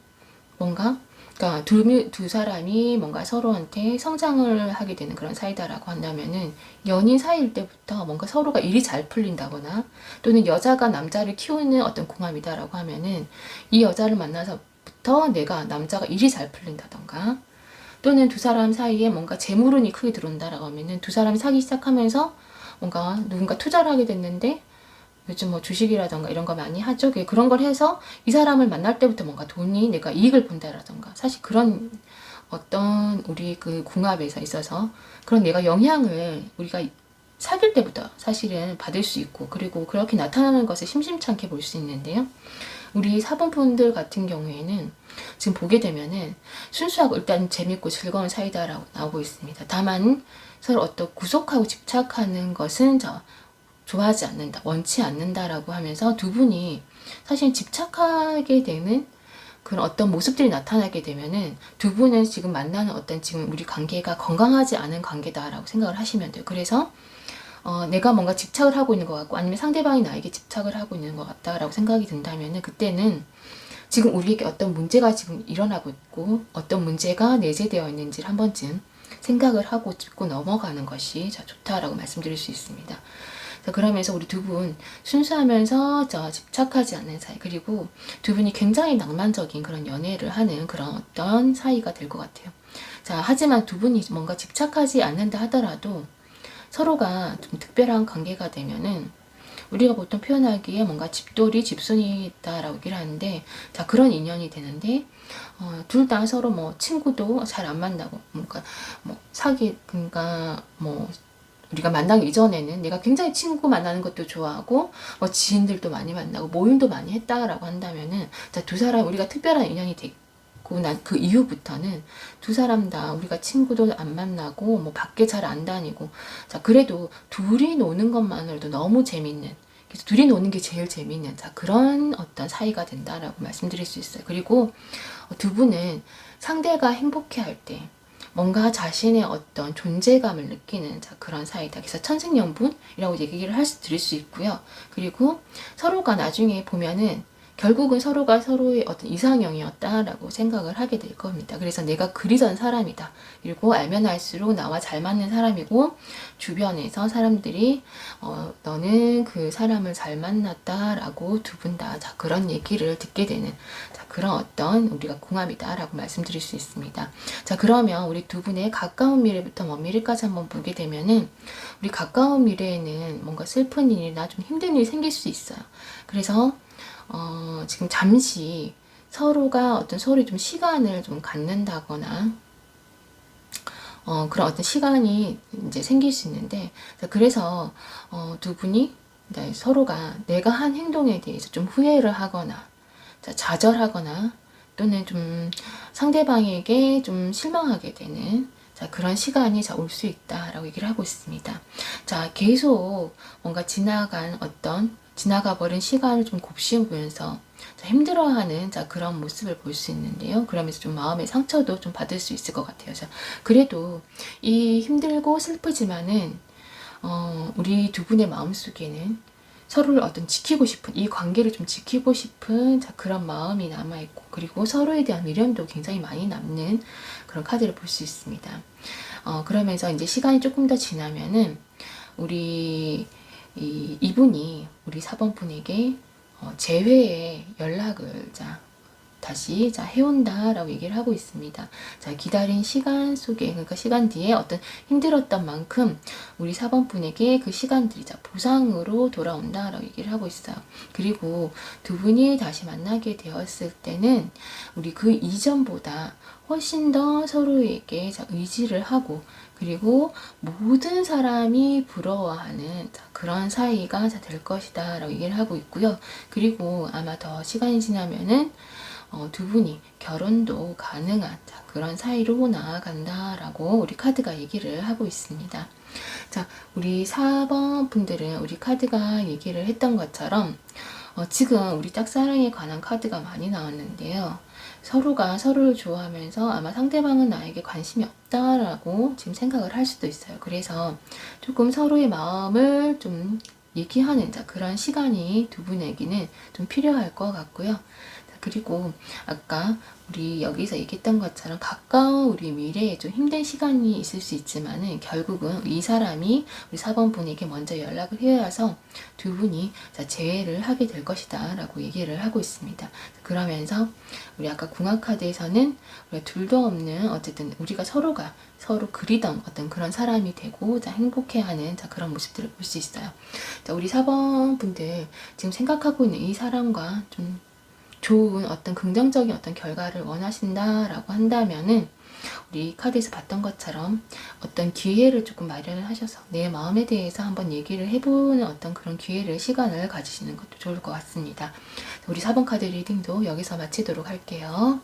뭔가, 그러니까 두 사람이 뭔가 서로한테 성장을 하게 되는 그런 사이다라고 한다면은, 연인 사이일 때부터 뭔가 서로가 일이 잘 풀린다거나, 또는 여자가 남자를 키우는 어떤 궁합이다라고 하면은 이 여자를 만나서부터 남자가 일이 잘 풀린다던가, 또는 두 사람 사이에 뭔가 재물운이 크게 들어온다라고 하면은 두 사람이 사귀기 시작하면서 뭔가 누군가 투자를 하게 됐는데, 요즘 뭐 주식이라던가 이런 거 많이 하죠. 그런 걸 해서 이 사람을 만날 때부터 뭔가 돈이 내가 이익을 본다라던가, 사실 그런 어떤 우리 그 궁합에서 있어서 그런 내가 영향을 우리가 사귈 때부터 사실은 받을 수 있고, 그리고 그렇게 나타나는 것을 심심찮게 볼 수 있는데요. 우리 4번 분들 같은 경우에는 지금 보게 되면은 순수하고 일단 재밌고 즐거운 사이다라고 나오고 있습니다. 다만 서로 어떤 구속하고 집착하는 것은 좋아하지 않는다, 원치 않는다라고 하면서 두 분이 사실 집착하게 되는 그런 어떤 모습들이 나타나게 되면은 두 분은 지금 만나는 어떤 지금 우리 관계가 건강하지 않은 관계다라고 생각을 하시면 돼요. 그래서 내가 뭔가 집착을 하고 있는 것 같고, 아니면 상대방이 나에게 집착을 하고 있는 것 같다라고 생각이 든다면은, 그때는 지금 우리에게 어떤 문제가 지금 일어나고 있고 어떤 문제가 내재되어 있는지를 한 번쯤 생각을 하고 짚고 넘어가는 것이 좋다라고 말씀드릴 수 있습니다. 그러면서 우리 두 분 순수하면서 집착하지 않는 사이, 그리고 두 분이 굉장히 낭만적인 그런 연애를 하는 그런 어떤 사이가 될 것 같아요. 자, 하지만 두 분이 뭔가 집착하지 않는다 하더라도 서로가 좀 특별한 관계가 되면은, 우리가 보통 표현하기에 뭔가 집돌이, 집순이 있다라고 얘기를 하는데, 자, 그런 인연이 되는데, 둘 다 서로 뭐 친구도 잘 안 만나고, 그러니까 그러니까 우리가 만나기 이전에는 내가 굉장히 친구 만나는 것도 좋아하고 지인들도 많이 만나고 모임도 많이 했다라고 한다면은, 자, 두 사람 우리가 특별한 인연이 됐고 난 그 이후부터는 두 사람 다 우리가 친구도 안 만나고 밖에 잘 안 다니고, 자, 그래도 둘이 노는 것만으로도 너무 재밌는, 그래서 둘이 노는 게 제일 재밌는, 자, 그런 어떤 사이가 된다라고 말씀드릴 수 있어요. 그리고 두 분은 상대가 행복해할 때 뭔가 자신의 어떤 존재감을 느끼는 그런 사이다. 그래서 천생연분이라고 얘기를 드릴 수 있고요. 그리고 서로가 나중에 보면은 결국은 서로가 서로의 어떤 이상형이었다라고 생각을 하게 될 겁니다. 그래서 내가 그리던 사람이다. 그리고 알면 알수록 나와 잘 맞는 사람이고, 주변에서 사람들이 너는 그 사람을 잘 만났다라고 두 분 다 그런 얘기를 듣게 되는 그런 어떤 우리가 궁합이다라고 말씀드릴 수 있습니다. 자, 그러면 우리 두 분의 가까운 미래부터 먼 미래까지 한번 보게 되면은, 우리 가까운 미래에는 뭔가 슬픈 일이나 좀 힘든 일이 생길 수 있어요. 그래서 지금 잠시 서로가 서로의 좀 시간을 좀 갖는다거나, 그런 어떤 시간이 이제 생길 수 있는데, 그래서 두 분이 서로가 내가 한 행동에 대해서 좀 후회를 하거나, 좌절하거나, 또는 좀 상대방에게 좀 실망하게 되는 그런 시간이 올 수 있다라고 얘기를 하고 있습니다. 자, 계속 뭔가 지나가 버린 시간을 좀 곱씹으면서 힘들어하는 그런 모습을 볼 수 있는데요. 그러면서 좀 마음의 상처도 좀 받을 수 있을 것 같아요. 자, 그래도 이 힘들고 슬프지만은 우리 두 분의 마음속에는 서로를 어떤 지키고 싶은, 이 관계를 좀 지키고 싶은 자, 그런 마음이 남아있고, 그리고 서로에 대한 미련도 굉장히 많이 남는 그런 카드를 볼 수 있습니다. 그러면서 이제 시간이 조금 더 지나면은 이분이 우리 4번 분에게 재회의 연락을 다시 해온다라고 얘기를 하고 있습니다. 기다린 시간 속에, 그러니까 시간 뒤에 어떤 힘들었던 만큼 우리 4번 분에게 그 시간들이 보상으로 돌아온다라고 얘기를 하고 있어요. 그리고 두 분이 다시 만나게 되었을 때는 우리 그 이전보다 훨씬 더 서로에게 의지를 하고, 그리고 모든 사람이 부러워하는 그런 사이가 될 것이다 라고 얘기를 하고 있고요. 그리고 아마 더 시간이 지나면은 두 분이 결혼도 가능한 그런 사이로 나아간다라고 우리 카드가 얘기를 하고 있습니다. 우리 4번 분들은 우리 카드가 얘기를 했던 것처럼 지금 우리 짝사랑에 관한 카드가 많이 나왔는데요. 서로가 서로를 좋아하면서 아마 상대방은 나에게 관심이 없다라고 지금 생각을 할 수도 있어요. 그래서 조금 서로의 마음을 좀 얘기하는 그런 시간이 두 분에게는 좀 필요할 것 같고요. 그리고 아까 우리 여기서 얘기했던 것처럼 가까운 우리 미래에 좀 힘든 시간이 있을 수 있지만은 결국은 이 사람이 우리 4번 분에게 먼저 연락을 해와서 두 분이 재회를 하게 될 것이다 라고 얘기를 하고 있습니다. 그러면서 우리 아까 궁합 카드에서는 우리가 둘도 없는 어쨌든 우리가 서로가 서로 그리던 어떤 그런 사람이 되고 행복해하는 그런 모습들을 볼 수 있어요. 우리 4번 분들 지금 생각하고 있는 이 사람과 좀 좋은 어떤 긍정적인 어떤 결과를 원하신다라고 한다면은 우리 카드에서 봤던 것처럼 어떤 기회를 조금 마련을 하셔서 내 마음에 대해서 한번 얘기를 해보는 어떤 그런 기회를, 시간을 가지시는 것도 좋을 것 같습니다. 우리 4번 카드 리딩도 여기서 마치도록 할게요.